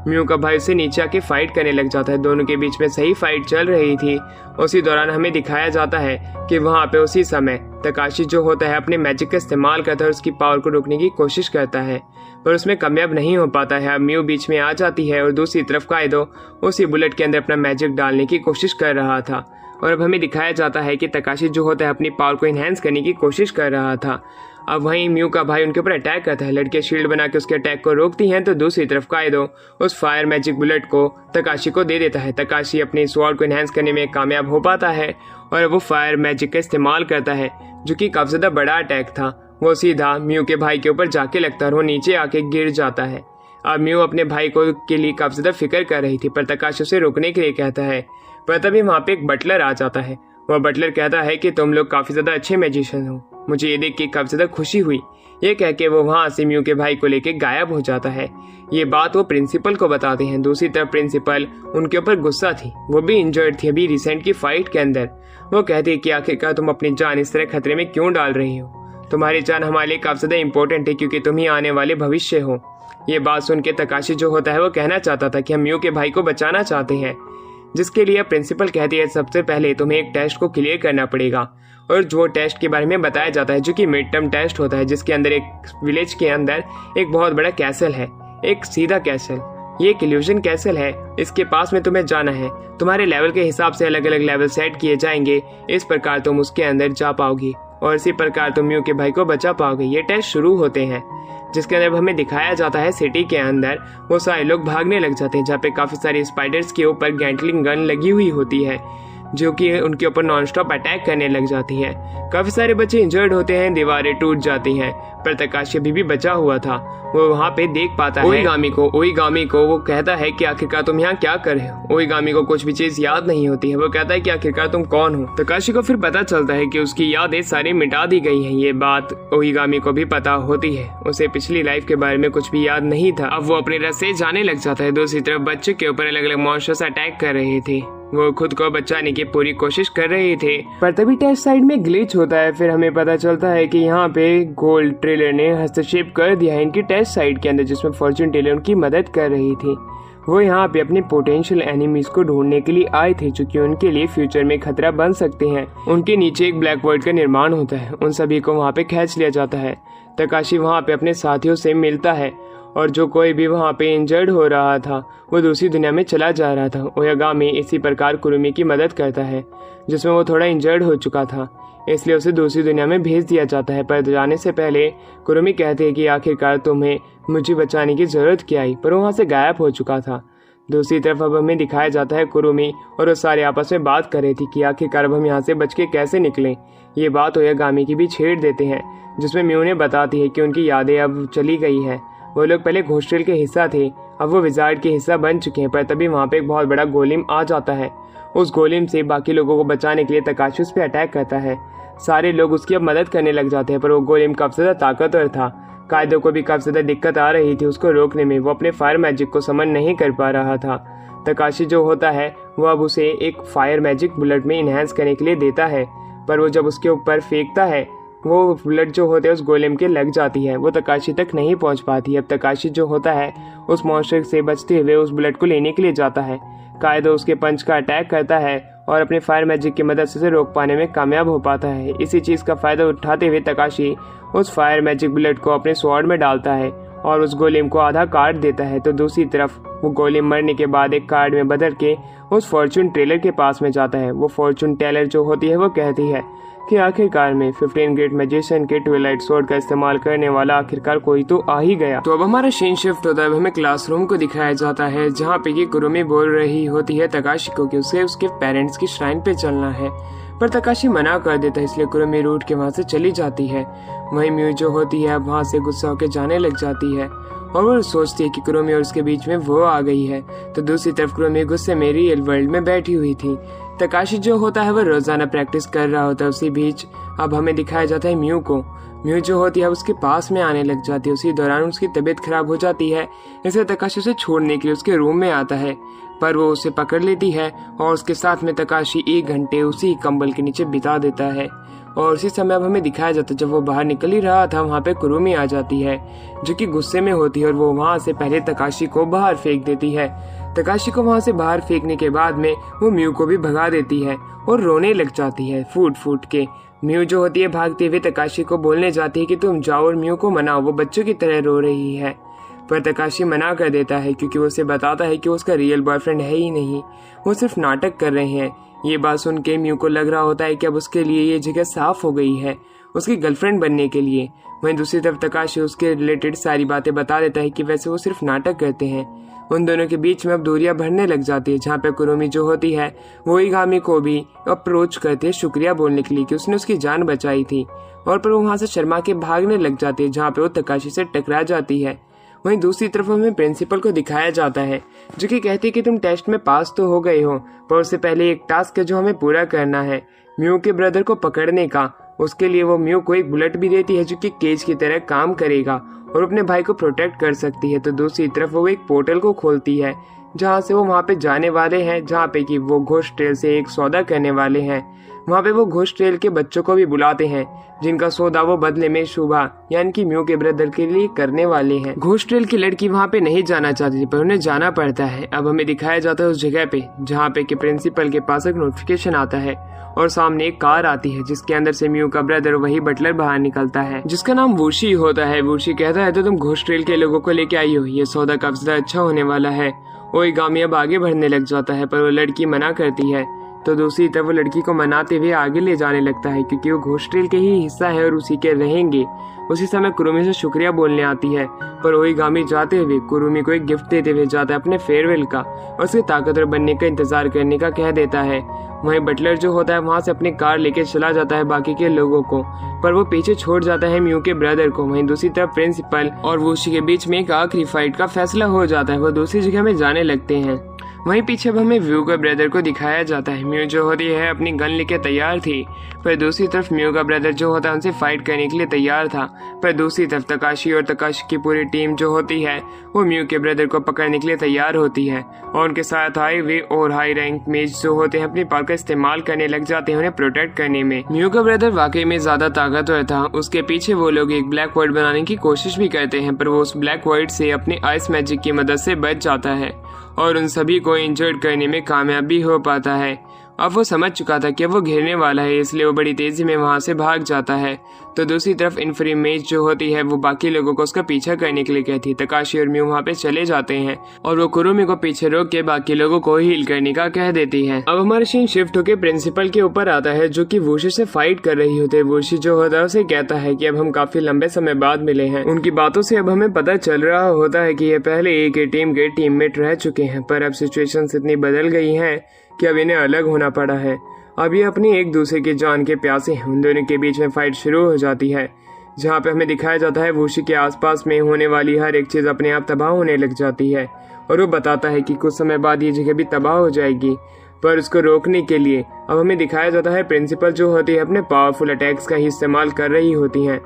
म्यू का भाई उससे नीचे आके फाइट करने लग जाता है। दोनों के बीच में सही फाइट चल रही थी। उसी दौरान हमें दिखाया जाता है कि वहाँ पे उसी समय तकाशी जो होता है अपने मैजिक का इस्तेमाल करता है और उसकी पावर को रोकने की कोशिश करता है, पर उसमें कामयाब नहीं हो पाता है। अब म्यू बीच में आ जाती है और दूसरी तरफ कायदो उसी बुलेट के अंदर अपना मैजिक डालने की कोशिश कर रहा था। और अब हमें दिखाया जाता है कि तकाशी जो होता है अपनी पावर को इन्हेंस करने की कोशिश कर रहा था। अब वहीं म्यू का भाई उनके ऊपर अटैक करता है। लड़के शील्ड बना के उसके अटैक को रोकती हैं, तो दूसरी तरफ कायदो उस फायर मैजिक बुलेट को तकाशी को दे देता है। तकाशी अपनी स्वॉर्ड को इन्हेंस करने में कामयाब हो पाता है और वो फायर मैजिक का इस्तेमाल करता है, जो कि काफी ज्यादा बड़ा अटैक था। वो सीधा म्यू के भाई के ऊपर जाके लगता है और वो नीचे आके गिर जाता है। अब म्यू अपने भाई को के लिए काफी ज्यादा फिक्र कर रही थी, पर तकाशी उसे रोकने के लिए कहता है। पर तभी वहाँ पे एक बटलर आ जाता है। वह बटलर कहता है कि तुम लोग काफी ज्यादा अच्छे मैजिशियन हो, मुझे ये देख के काफी ज्यादा खुशी हुई। ये कह के वो वहाँ से म्यू के भाई को लेके गायब हो जाता है। ये बात वो प्रिंसिपल को बताते हैं। दूसरी तरफ प्रिंसिपल उनके ऊपर गुस्सा थी, वो भी इंजर्ड थी अभी रिसेंट की फाइट के अंदर। वो कहती है कि आखिरकार तुम अपनी जान इस तरह खतरे में क्यों डाल रही हो, तुम्हारी जान हमारे लिए काफी ज्यादा इंपॉर्टेंट है क्योंकि तुम ही आने वाले भविष्य हो। ये बात सुन के तकाशी जो होता है वो कहना चाहता था कि हम म्यू के भाई को बचाना चाहते हैं, जिसके लिए प्रिंसिपल कहती है सबसे पहले तुम्हें एक टेस्ट को क्लियर करना पड़ेगा। और जो टेस्ट के बारे में बताया जाता है, जो कि मिड टर्म टेस्ट होता है, जिसके अंदर एक विलेज के अंदर एक बहुत बड़ा कैसल है, एक सीधा कैसल। ये एक इल्यूजन कैसल है, इसके पास में तुम्हें जाना है। तुम्हारे लेवल के हिसाब से अलग अलग लेवल सेट किए जाएंगे, इस प्रकार तुम उसके अंदर जा पाओगी और इसी प्रकार तुम म्यू के भाई को बचा पाओगे। ये टेस्ट शुरू होते हैं, जिसके अंदर हमें दिखाया जाता है सिटी के अंदर वो सारे लोग भागने लग जाते हैं, जहाँ पे काफी सारी स्पाइडर्स के ऊपर गैंटलिंग गन लगी हुई होती है, जो कि उनके ऊपर नॉनस्टॉप अटैक करने लग जाती है। काफी सारे बच्चे इंजर्ड होते हैं, दीवारें टूट जाती हैं, पर तकाशी अभी भी बचा हुआ था। वो वहाँ पे देख पाता है ओईगामी को वो कहता है कि आखिरकार तुम यहाँ क्या कर रहे हो। ओईगामी को कुछ भी चीज याद नहीं होती है। वो कहता है कि आखिरकार तुम कौन हो। तकाशी को फिर पता चलता है कि उसकी यादें सारी मिटा दी गई हैं। ये बात ओईगामी को भी पता होती है, उसे पिछली लाइफ के बारे में कुछ भी याद नहीं था। अब वो अपने रास्ते जाने लग जाता है। दूसरी तरफ बच्चे के ऊपर अलग अलग मॉन्स्टर्स अटैक कर रहे थे। वो खुद को बचाने की पूरी कोशिश कर रहे थे, पर तभी टेस्ट साइड में ग्लिच होता है। फिर हमें पता चलता है कि यहाँ पे गोल्ड ट्रेलर ने हस्तक्षेप कर दिया है इनकी टेस्ट साइड के अंदर, जिसमें फॉर्चून टेलर उनकी मदद कर रही थी। वो यहाँ पे अपने पोटेंशियल एनिमीज को ढूंढने के लिए आए थे, जो कि उनके लिए फ्यूचर में खतरा बन सकते हैं। उनके नीचे एक ब्लैक वर्ल्ड का निर्माण होता है, उन सभी को वहाँ पे खींच लिया जाता है। तकाशी वहाँ पे अपने साथियों से मिलता है और जो कोई भी वहाँ पे इंजर्ड हो रहा था वो दूसरी दुनिया में चला जा रहा था। ओयागामी इसी प्रकार कुरुमी की मदद करता है, जिसमें वो थोड़ा इंजर्ड हो चुका था, इसलिए उसे दूसरी दुनिया में भेज दिया जाता है। पर जाने से पहले कुरुमी कहते हैं कि आखिरकार तुम्हें मुझे बचाने की जरूरत क्या आई, पर वहाँ से गायब हो चुका था। दूसरी तरफ अब हमें दिखाया जाता है कुरुमी और वो सारे आपस में बात कर रही थी कि आखिरकार अब हम यहाँ से बच के कैसे निकलें। ये बात ओयागामी की भी छेड़ देते हैं, जिसमें म्यू ने बताती है कि उनकी यादें अब चली गई है। वो लोग पहले घोस्टेल के हिस्सा थे, अब वो विजार्ड के हिस्सा बन चुके हैं। पर तभी वहाँ पे एक बहुत बड़ा गोलिम आ जाता है। उस गोलिम से बाकी लोगों को बचाने के लिए तकाशी उस पे अटैक करता है। सारे लोग उसकी अब मदद करने लग जाते हैं, पर वो गोलिम काफी ज्यादा ताकतवर था। कायदो को भी काफी ज्यादा दिक्कत आ रही थी उसको रोकने में, वो अपने फायर मैजिक को समन नहीं कर पा रहा था। तकाशी जो होता है वो अब उसे एक फायर मैजिक बुलेट में इन्हेंस करने के लिए देता है, पर वो जब उसके ऊपर फेंकता है वो बुलेट जो होते हैं उस गोलेम के लग जाती है, वो तकाशी तक नहीं पहुंच पाती। अब तकाशी जो होता है उस मॉन्स्टर से बचते हुए उस बुलेट को लेने के लिए जाता है। कायदो उसके पंच का अटैक करता है और अपने फायर मैजिक की मदद से उसे रोक पाने में कामयाब हो पाता है। इसी चीज का फायदा उठाते हुए तकाशी उस फायर मैजिक बुलेट को अपने स्वॉर्ड में डालता है और उस गोलेम को आधा काट देता है। तो दूसरी तरफ वो गोलेम मरने के बाद एक कार्ड में बदल के उस फॉर्चून टेलर के पास में जाता है। वो फॉर्चून टेलर जो होती है वो कहती है कि आखिरकार में 15 ग्रेट मैजिशियन के ट्विलाइट स्वॉर्ड का इस्तेमाल करने वाला आखिरकार कोई तो आ ही गया। तो अब हमारा सीन शिफ्ट होता है, हमें क्लासरूम को दिखाया जाता है, जहाँ पे कि कुरुमी बोल रही होती है तकाशी को कि उसे उसके पेरेंट्स की श्राइन पे चलना है, पर तकाशी मना कर देता है, इसलिए कुरुमी रूट के वहाँ से चली जाती है। वहीं म्यू जो होती है अब वहाँ से गुस्सा होकर जाने लग जाती है और वो सोचती है कि कुरुमी और उसके बीच में वो आ गई है। तो दूसरी तरफ कुरुमी गुस्से में रियल वर्ल्ड में बैठी हुई थी। तकाशी जो होता है वह रोजाना प्रैक्टिस कर रहा होता है। उसी बीच अब हमें दिखाया जाता है म्यू को। म्यू जो होती है उसके पास में आने लग जाती है। उसी दौरान उसकी तबीयत खराब हो जाती है, इसलिए तकाशी उसे छोड़ने के लिए उसके रूम में आता है, पर वो उसे पकड़ लेती है और उसके साथ में तकाशी 1 घंटे उसी कंबल के नीचे बिता देता है। और उसी समय अब हमें दिखाया जाता है जब वो बाहर निकल ही रहा था, वहाँ पे कुरुमी आ जाती है जो कि गुस्से में होती है और वो वहाँ से पहले तकाशी को बाहर फेंक देती है। तकाशी को वहाँ से बाहर फेंकने के बाद में वो म्यू को भी भगा देती है और रोने लग जाती है फूट फूट के। म्यू जो होती है भागते हुए तकाशी को बोलने जाती है कि तुम जाओ और म्यू को मनाओ, वो बच्चों की तरह रो रही है। पर तकाशी मना कर देता है क्योंकि वो उसे बताता है कि उसका रियल बॉयफ्रेंड है ही नहीं, वो सिर्फ नाटक कर रहे हैं। ये बात सुन के म्यू को लग रहा होता है कि अब उसके लिए ये जगह साफ हो गई है उसकी गर्लफ्रेंड बनने के लिए। वहीं दूसरी तरफ तकाशी उसके रिलेटेड सारी बातें बता देता है कि वैसे वो सिर्फ नाटक करते हैं। उन दोनों के बीच में अब दूरियां बढ़ने लग जाती है, जहाँ पे कुरुमी जो होती है वो ओरिगामी को भी अप्रोच करती है शुक्रिया बोलने के लिए कि उसने उसकी जान बचाई थी, और पर वो वहाँ से शर्मा के भागने लग जाती है, जहाँ पे वो तकाशी से टकरा जाती है। वहीं दूसरी तरफ हमें प्रिंसिपल को दिखाया जाता है जो कि कहती है कि तुम टेस्ट में पास तो हो गए हो, पर उससे पहले एक टास्क है जो हमें पूरा करना है, म्यू के ब्रदर को पकड़ने का। उसके लिए वो म्यू को एक बुलेट भी देती है जो कि केज की तरह काम करेगा और अपने भाई को प्रोटेक्ट कर सकती है। तो दूसरी तरफ वो एक पोर्टल को खोलती है जहाँ से वो वहाँ पे जाने वाले हैं, जहाँ पे कि वो घोस्ट ट्रेल से एक सौदा करने वाले हैं। वहाँ पे वो घोस्ट ट्रेल के बच्चों को भी बुलाते हैं जिनका सौदा वो बदले में शुभा यानी कि म्यू के ब्रदर के लिए करने वाले हैं। घोस्ट ट्रेल की लड़की वहाँ पे नहीं जाना चाहती थी पर उन्हें जाना पड़ता है। अब हमें दिखाया जाता है उस जगह पे जहाँ पे कि प्रिंसिपल के पास एक नोटिफिकेशन आता है और सामने एक कार आती है जिसके अंदर से म्यू का ब्रदर वही बटलर बाहर निकलता है जिसका नाम वूशी होता है। वूशी कहता है तो तुम घोस्ट ट्रेल के लोगों को लेके आई हो, ये सौदा काफी ज्यादा अच्छा होने वाला है। ओरिगामी अब आगे बढ़ने लग जाता है पर वो लड़की मना करती है। तो दूसरी तरफ वो लड़की को मनाते हुए आगे ले जाने लगता है क्योंकि वो घोस्ट ट्रेल के ही हिस्सा है और उसी के रहेंगे। उसी समय कुरुमी से शुक्रिया बोलने आती है पर ओरिगामी जाते हुए कुरुमी को एक गिफ्ट देते हुए जाता है अपने फेयरवेल का और उसके ताकतवर बनने का इंतजार करने का कह देता है। वहीं बटलर जो होता है वहां से अपनी कार लेके चला जाता है बाकी के लोगों को, पर वो पीछे छोड़ जाता है म्यू के ब्रदर को। वहीं दूसरी तरफ प्रिंसिपल और वूशी के बीच में एक आखिरी फाइट का फैसला हो जाता है, वो दूसरी जगह में जाने लगते हैं। वहीं पीछे अब हमें म्यू का ब्रदर को दिखाया जाता है। म्यू जो होती है अपनी गन लेके तैयार थी, पर दूसरी तरफ म्यू का ब्रदर जो होता है उनसे फाइट करने के लिए तैयार था। पर दूसरी तरफ तकाशी और तकाशी की पूरी टीम जो होती है वो म्यू के ब्रदर को पकड़ने के लिए तैयार होती है और उनके साथ हाई वे और हाई रैंक मेज जो होते हैं अपनी पावर का इस्तेमाल करने लग जाते हैं उन्हें प्रोटेक्ट करने में। म्यू का ब्रदर वाकई में ज्यादा ताकतवर था। उसके पीछे वो लोग एक ब्लैक वर्ड बनाने की कोशिश भी करते हैं पर वो उस ब्लैक वर्ड से अपनी आइस मैजिक की मदद से बच जाता है और उन सभी को इंजर्ड करने में कामयाब भी हो पाता है। अब वो समझ चुका था कि वो घेरने वाला है, इसलिए वो बड़ी तेजी में वहां से भाग जाता है। तो दूसरी तरफ इन्फरी मेज जो होती है वो बाकी लोगों को उसका पीछा करने के लिए कहती है। तकाशी और म्यू वहां पे चले जाते हैं और वो कुरुमी को पीछे रोक के बाकी लोगों को हील करने का कह देती है। अब हमारा सीन शिफ्ट होकर प्रिंसिपल के ऊपर आता है जो कि वूशी से फाइट कर रही होती है। वूशी जो होता है उसे कहता है कि अब हम काफी लंबे समय बाद मिले हैं। उनकी बातों से अब हमें पता चल रहा होता है कि ये पहले एक ही टीम के टीममेट रह चुके हैं, पर अब सिचुएशन इतनी बदल गई है कि अब इन्हें अलग होना पड़ा है। अब ये अपनी एक दूसरे की जान के प्यासे हैं। उन दोनों के बीच में फाइट शुरू हो जाती है जहाँ पे हमें दिखाया जाता है वूशी के आसपास में होने वाली हर एक चीज अपने आप तबाह होने लग जाती है और वो बताता है कि कुछ समय बाद ये जगह भी तबाह हो जाएगी। पर उसको रोकने के लिए अब हमें दिखाया जाता है प्रिंसिपल जो होती है अपने पावरफुल अटैक्स का ही इस्तेमाल कर रही होती हैं,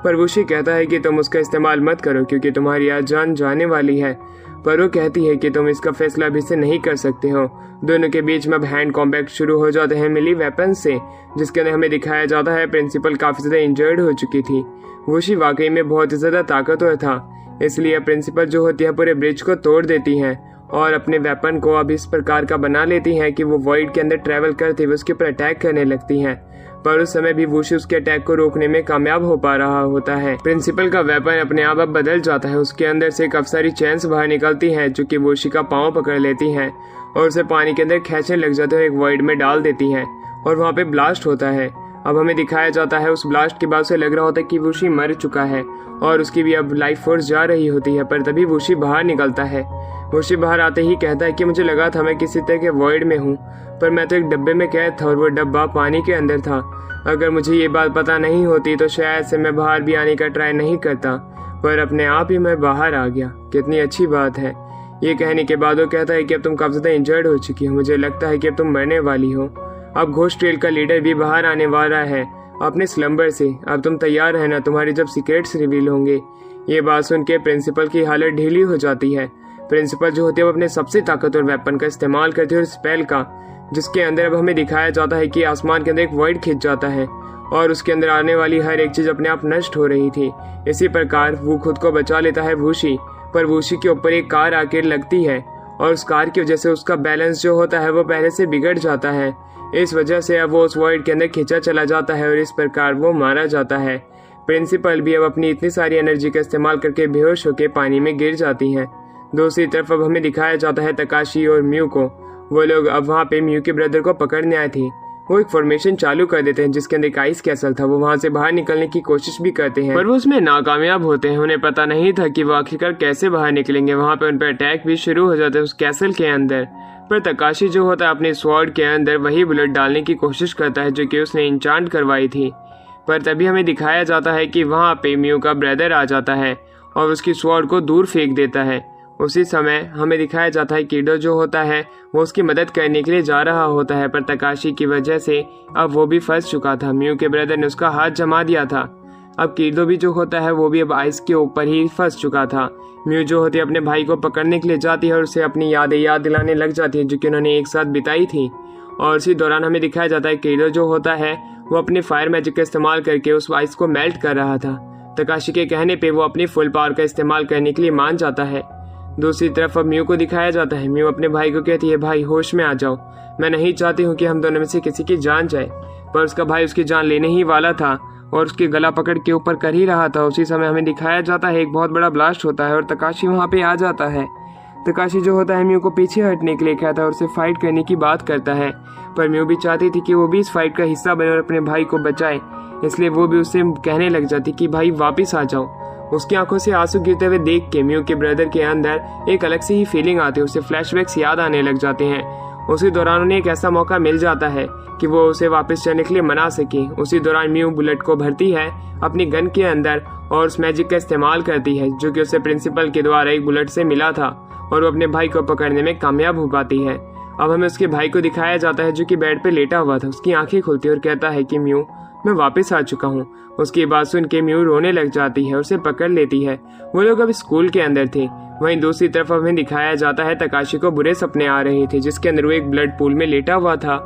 पर वूशी कहता है कि तुम उसका इस्तेमाल मत करो क्योंकि तुम्हारी आज जान जाने वाली है। पर वो कहती है कि तुम इसका फैसला अभी से नहीं कर सकते हो। दोनों के बीच में अब हैंड कॉम्बैट शुरू हो जाते हैं मिली वेपन से, जिसके अंदर हमें दिखाया जाता है प्रिंसिपल काफी ज्यादा इंजर्ड हो चुकी थी। वूशी वाकई में बहुत ही ज्यादा ताकतवर था, इसलिए प्रिंसिपल जो होती है पूरे ब्रिज को तोड़ देती है और अपने वेपन को अब इस प्रकार का बना लेती हैं कि वो वॉइड के अंदर ट्रेवल करते हुए उसके ऊपर अटैक करने लगती हैं। पर उस समय भी वूशी उसके अटैक को रोकने में कामयाब हो पा रहा होता है। प्रिंसिपल का वेपन अपने आप अब बदल जाता है। उसके अंदर से काफी सारी चेन्स बाहर निकलती हैं जो कि वूशी का पांव पकड़ लेती हैं और उसे पानी के अंदर खींचने लग जाते हैं, एक वॉइड में डाल देती हैं और वहाँ पे ब्लास्ट होता है। अब हमें दिखाया जाता है उस ब्लास्ट के बाद उसे लग रहा होता है कि वूशी मर चुका है और उसकी भी अब लाइफ फोर्स जा रही होती है, पर तभी वूशी बाहर निकलता है। वूशी बाहर आते ही कहता है कि मुझे लगा था मैं किसी तरह के वॉइड में हूँ, पर मैं तो एक डब्बे में कैद था और वो डब्बा पानी के अंदर था। अगर मुझे ये बात पता नहीं होती तो शायद से मैं बाहर भी आने का ट्राई नहीं करता, पर अपने आप ही मैं बाहर आ गया। कितनी अच्छी बात है। ये कहने के बाद वो कहता है कि अब तुम काफी ज्यादा इंजर्ड हो चुकी हो, मुझे लगता है कि अब तुम मरने वाली हो। अब घोस्ट ट्रेल का लीडर भी बाहर आने वाला है अपने स्लम्बर से। अब तुम तैयार रहना, तुम्हारी जब सीक्रेट्स रिवील होंगे। ये बात सुन के प्रिंसिपल की हालत ढीली हो जाती है। प्रिंसिपल जो होती है वो अपने सबसे ताकतवर वेपन का इस्तेमाल करती है और स्पेल का, जिसके अंदर अब हमें दिखाया जाता है कि आसमान के अंदर एक वॉइड खिंच जाता है और उसके अंदर आने वाली हर एक चीज अपने आप नष्ट हो रही थी। इसी प्रकार वो खुद को बचा लेता है वुशी, पर वुशी के ऊपर एक कार आके लगती है और उस कार की वजह से उसका बैलेंस जो होता है वो पहले से बिगड़ जाता है। इस वजह से अब वो उस वॉइड के अंदर खींचा चला जाता है और इस प्रकार वो मारा जाता है। प्रिंसिपल भी अब अपनी इतनी सारी एनर्जी का इस्तेमाल करके बेहोश होकर पानी में गिर जाती हैं। दूसरी तरफ अब हमें दिखाया जाता है तकाशी और म्यू को। वो लोग अब वहाँ पे म्यू के ब्रदर को पकड़ने आए थे। वो एक फॉर्मेशन चालू कर देते हैं जिसके अंदर एक आइस कैसल था। वो वहाँ से बाहर निकलने की कोशिश भी करते हैं, पर वो उसमें नाकामयाब होते हैं। उन्हें पता नहीं था कि वो आखिरकार कैसे बाहर निकलेंगे। वहाँ पे उन पर अटैक भी शुरू हो जाता है उस कैसल के अंदर। पर तकाशी जो होता है अपने स्वॉर्ड के अंदर वही बुलेट डालने की कोशिश करता है जो कि उसने इंचांट करवाई थी। पर तभी हमें दिखाया जाता है कि वहाँ पे म्यू का ब्रदर आ जाता है और उसकी स्वॉर्ड को दूर फेंक देता है। उसी समय हमें दिखाया जाता है किडो जो होता है वो उसकी मदद करने के लिए जा रहा होता है, पर तकाशी की वजह से अब वो भी फंस चुका था। म्यू के ब्रदर ने उसका हाथ जमा दिया था। अब किडो भी जो होता है वो भी अब आइस के ऊपर ही फंस चुका था। म्यू जो होती है अपने भाई को पकड़ने के लिए जाती है और उसे अपनी यादें याद दिलाने लग जाती है जो कि उन्होंने एक साथ बिताई थी। और इसी दौरान हमें दिखाया जाता है किडो जो होता है वो अपने फायर मैजिक का इस्तेमाल करके उस आइस को मेल्ट कर रहा था। तकाशी के कहने पे वो अपनी फुल पावर का इस्तेमाल करने के लिए मान जाता है। दूसरी तरफ अब म्यू को दिखाया जाता है। म्यू अपने भाई को कहती है, भाई होश में आ जाओ, मैं नहीं चाहती हूँ कि हम दोनों में से किसी की जान जाए। पर उसका भाई उसकी जान लेने ही वाला था और उसकी गला पकड़ के ऊपर कर ही रहा था। उसी समय हमें दिखाया जाता है एक बहुत बड़ा ब्लास्ट होता है और तकाशी वहाँ पे आ जाता है। तकाशी जो होता है म्यू को पीछे हटने के लिए कहता है और उससे फाइट करने की बात करता है, पर म्यू भी चाहती थी कि वो भी इस फाइट का हिस्सा बने और अपने भाई को बचाए, इसलिए वो भी उससे कहने लग जाती कि भाई वापिस आ जाओ। उसकी आंखों से आंसू गिरते हुए देख के म्यू के ब्रदर के अंदर एक अलग सी ही फीलिंग आती है। उसे फ्लैशबैक्स याद आने लग जाते हैं। उसी दौरान उन्हें एक ऐसा मौका मिल जाता है कि वो उसे वापस चलने के लिए मना सके। उसी दौरान म्यू बुलेट को भरती है अपनी गन के अंदर और उस मैजिक का इस्तेमाल करती है जो कि उसे प्रिंसिपल के द्वारा एक बुलेट से मिला था और वो अपने भाई को पकड़ने में कामयाब हो पाती है। अब हमें उसके भाई को दिखाया जाता है जो कि बेड पे लेटा हुआ था। उसकी आंखें खुलती है और कहता है कि म्यू, मैं वापस आ चुका हूँ। उसकी बात सुन के म्यू रोने लग जाती है और उसे पकड़ लेती है। वो लोग अब स्कूल के अंदर थे। वहीं दूसरी तरफ हमें दिखाया जाता है तकाशी को बुरे सपने आ रहे थे जिसके अंदर वो एक ब्लड पूल में लेटा हुआ था।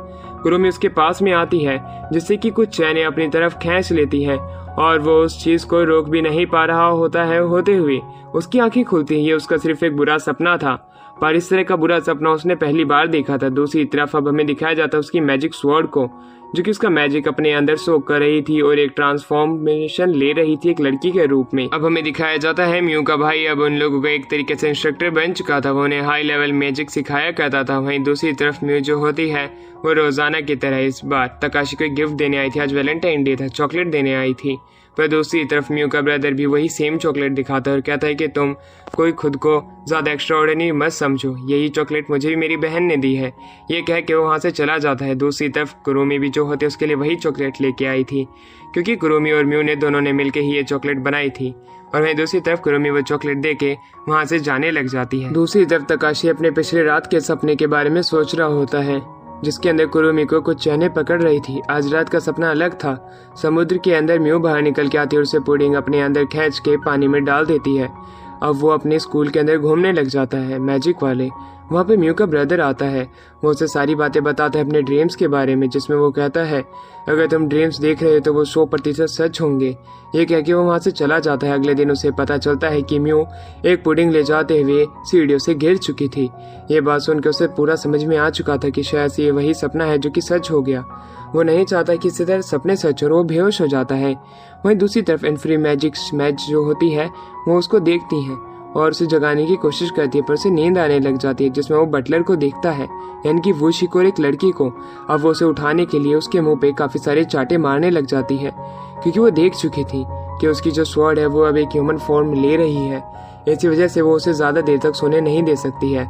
कुरुमी उसके पास में आती है जिससे कि कुछ चैनें अपनी तरफ खींच लेती है और वो उस चीज को रोक भी नहीं पा रहा होता है। होते हुए उसकी आंखें खुलती है। ये उसका सिर्फ एक बुरा सपना था, पर इस तरह का बुरा सपना उसने पहली बार देखा था। दूसरी तरफ अब हमें दिखाया जाता है उसकी मैजिक स्वॉर्ड को जो कि उसका मैजिक अपने अंदर सोख कर रही थी और एक ट्रांसफॉर्मेशन ले रही थी एक लड़की के रूप में। अब हमें दिखाया जाता है म्यू का भाई अब उन लोगों का एक तरीके से इंस्ट्रक्टर बन चुका था। वो उन्हें हाई लेवल मैजिक सिखाया करता था। वहीं दूसरी तरफ म्यू जो होती है वो रोजाना की तरह इस बार तकाशी को एक गिफ्ट देने आई थी। आज वैलेंटाइन डे था, चॉकलेट देने आई थी। पर दूसरी तरफ म्यू का ब्रदर भी वही सेम चॉकलेट दिखाता है और कहता है कि तुम कोई खुद को ज्यादा एक्स्ट्राऑर्डिनरी मत समझो, यही चॉकलेट मुझे भी मेरी बहन ने दी है। ये कह के वो वहाँ से चला जाता है। दूसरी तरफ कुरुमी भी जो होते उसके लिए वही चॉकलेट लेके आई थी क्योंकि कुरुमी और म्यू ने दोनों ने मिलकर ही ये चॉकलेट बनाई थी। और वहीं दूसरी तरफ कुरुमी वो चॉकलेट दे के वहाँ से जाने लग जाती है। दूसरी तरफ तकाशी अपने पिछले रात के सपने के बारे में सोच रहा होता है जिसके अंदर कुरुमी को कुछ चैनें पकड़ रही थी। आज रात का सपना अलग था। समुद्र के अंदर म्यू बाहर निकल के आती है और उसे पुडिंग अपने अंदर खींच के पानी में डाल देती है। अब वो अपने स्कूल के अंदर घूमने लग जाता है मैजिक वाले। वहाँ पे म्यू का ब्रदर आता है। वो उसे सारी बातें बताता है अपने ड्रीम्स के बारे में, जिसमें वो कहता है अगर तुम ड्रीम्स देख रहे हो तो वो 100% सच होंगे। ये कह के वो वहाँ से चला जाता है। अगले दिन उसे पता चलता है कि म्यू एक पुडिंग ले जाते हुए सीढ़ियों से गिर चुकी थी। ये बात सुनकर उसे पूरा समझ में आ चुका था कि शायद ये वही सपना है जो कि सच हो गया। वो नहीं चाहता कि इसी तरह सपने सच और वो बेहोश हो जाता है। वहीं दूसरी तरफ इन्फ्री मैजिक मैच जो होती है वो उसको देखती है और उसे जगाने की कोशिश करती है, पर उसे नींद आने लग जाती है। जिसमें वो बटलर को देखता है, यानी कि वो शिकोर एक लड़की को। अब वो उसे उठाने के लिए उसके मुंह पे काफी सारे चाटे मारने लग जाती है क्योंकि वो देख चुकी थी कि उसकी जो स्वॉर्ड है वो अब एक ह्यूमन फॉर्म ले रही है। इसी वजह से वो उसे ज्यादा देर तक सोने नहीं दे सकती है।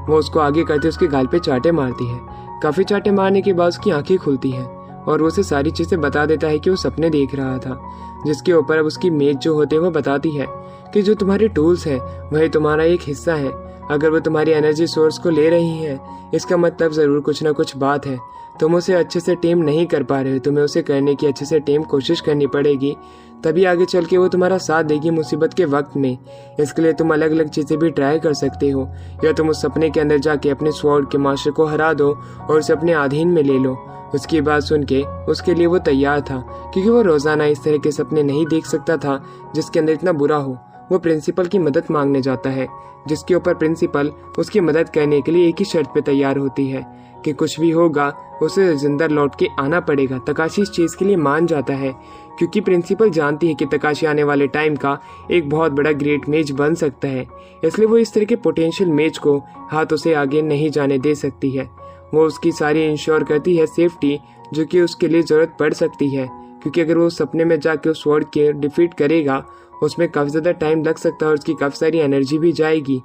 वो उसको आगे करते उसके गाल पे चाटे मारती है। काफी चाटे मारने के बाद उसकी आंखें खुलती है और वो उसे सारी चीजें बता देता है कि वो सपने देख रहा था। जिसके ऊपर अब उसकी मेज जो होते हैं वो बताती है कि जो तुम्हारे टूल्स हैं वही तुम्हारा एक हिस्सा है। अगर वो तुम्हारी एनर्जी सोर्स को ले रही है, इसका मतलब ज़रूर कुछ ना कुछ बात है। तुम उसे अच्छे से टेम नहीं कर पा रहे हो, तुम्हें उसे करने की अच्छे से टेम कोशिश करनी पड़ेगी, तभी आगे चल के वो तुम्हारा साथ देगी मुसीबत के वक्त में। इसके लिए तुम अलग अलग चीज़ें भी ट्राई कर सकते हो, या तुम उस सपने के अंदर जाके अपने स्वॉर्ड के मास्टर को हरा दो और उसे अपने अधीन में ले लो। उसकी बात सुन के उसके लिए वो तैयार था, क्योंकि वो रोज़ाना इस तरह के सपने नहीं देख सकता था जिसके अंदर इतना बुरा हो। वो प्रिंसिपल की मदद मांगने जाता है, जिसके ऊपर प्रिंसिपल उसकी मदद करने के लिए एक ही शर्त पे तैयार होती है कि कुछ भी होगा उसे जिंदा लौट के आना पड़ेगा। तकाशी इस चीज़ के लिए मान जाता है, क्योंकि प्रिंसिपल जानती है कि तकाशी आने वाले टाइम का एक बहुत बड़ा ग्रेट मेज बन सकता है। इसलिए वो इस तरह के पोटेंशियल मेज को हाथों से आगे नहीं जाने दे सकती है। वो उसकी सारी इंश्योर करती है सेफ्टी, जो कि उसके लिए ज़रूरत पड़ सकती है, क्योंकि अगर वो सपने में जाके उस स्वॉर्ड के डिफीट करेगा उसमें काफ़ी ज़्यादा टाइम लग सकता है और उसकी काफ़ी सारी एनर्जी भी जाएगी।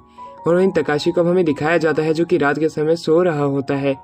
और वहीं तकाशी को हमें दिखाया जाता है जो कि रात के समय सो रहा होता है।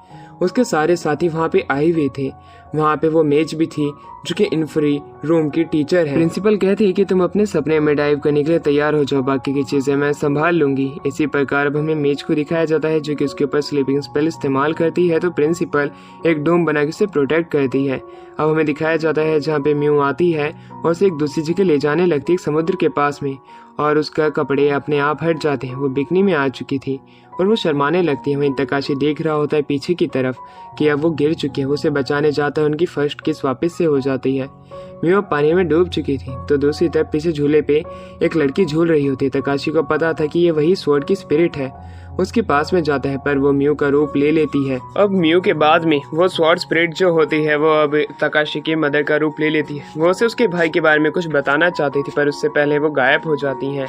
उसके सारे साथी वहाँ पे आए हुए थे। वहाँ पे वो मेज भी थी जो कि इन्फ्री रूम की टीचर है। प्रिंसिपल कहती है कि तुम अपने सपने में डाइव करने के लिए तैयार हो जाओ, बाकी की चीज़ें मैं संभाल लूंगी। इसी प्रकार अब हमें मेज को दिखाया जाता है जो कि उसके ऊपर स्लीपिंग स्पेल इस्तेमाल करती है, तो प्रिंसिपल एक डोम बना के उसे प्रोटेक्ट करती है। अब हमें दिखाया जाता है जहाँ पे म्यू आती है और उसे एक दूसरी जगह ले जाने लगती है, समुद्र के पास में, और उसका कपड़े अपने आप हट जाते हैं। वो बिकनी में आ चुकी थी और वो शर्माने लगती है। वहीं तकाशी देख रहा होता है पीछे की तरफ कि अब वो गिर चुकी है। वो उसे बचाने जाता है, उनकी फर्स्ट किस वापस से हो जाती है। म्यू पानी में डूब चुकी थी, तो दूसरी तरफ पीछे झूले पे एक लड़की झूल रही होती है। तकाशी को पता था कि ये वही स्वॉर्ड की स्पिरिट है। उसके पास में जाता है, पर वो म्यू का रूप ले लेती है। अब म्यू के बाद में वो स्वॉर्ड स्पिरिट जो होती है वो अब तकाशी की मदर का रूप ले लेती है। वो उसे उसके भाई के बारे में कुछ बताना चाहती थी, पर उससे पहले वो गायब हो जाती हैं।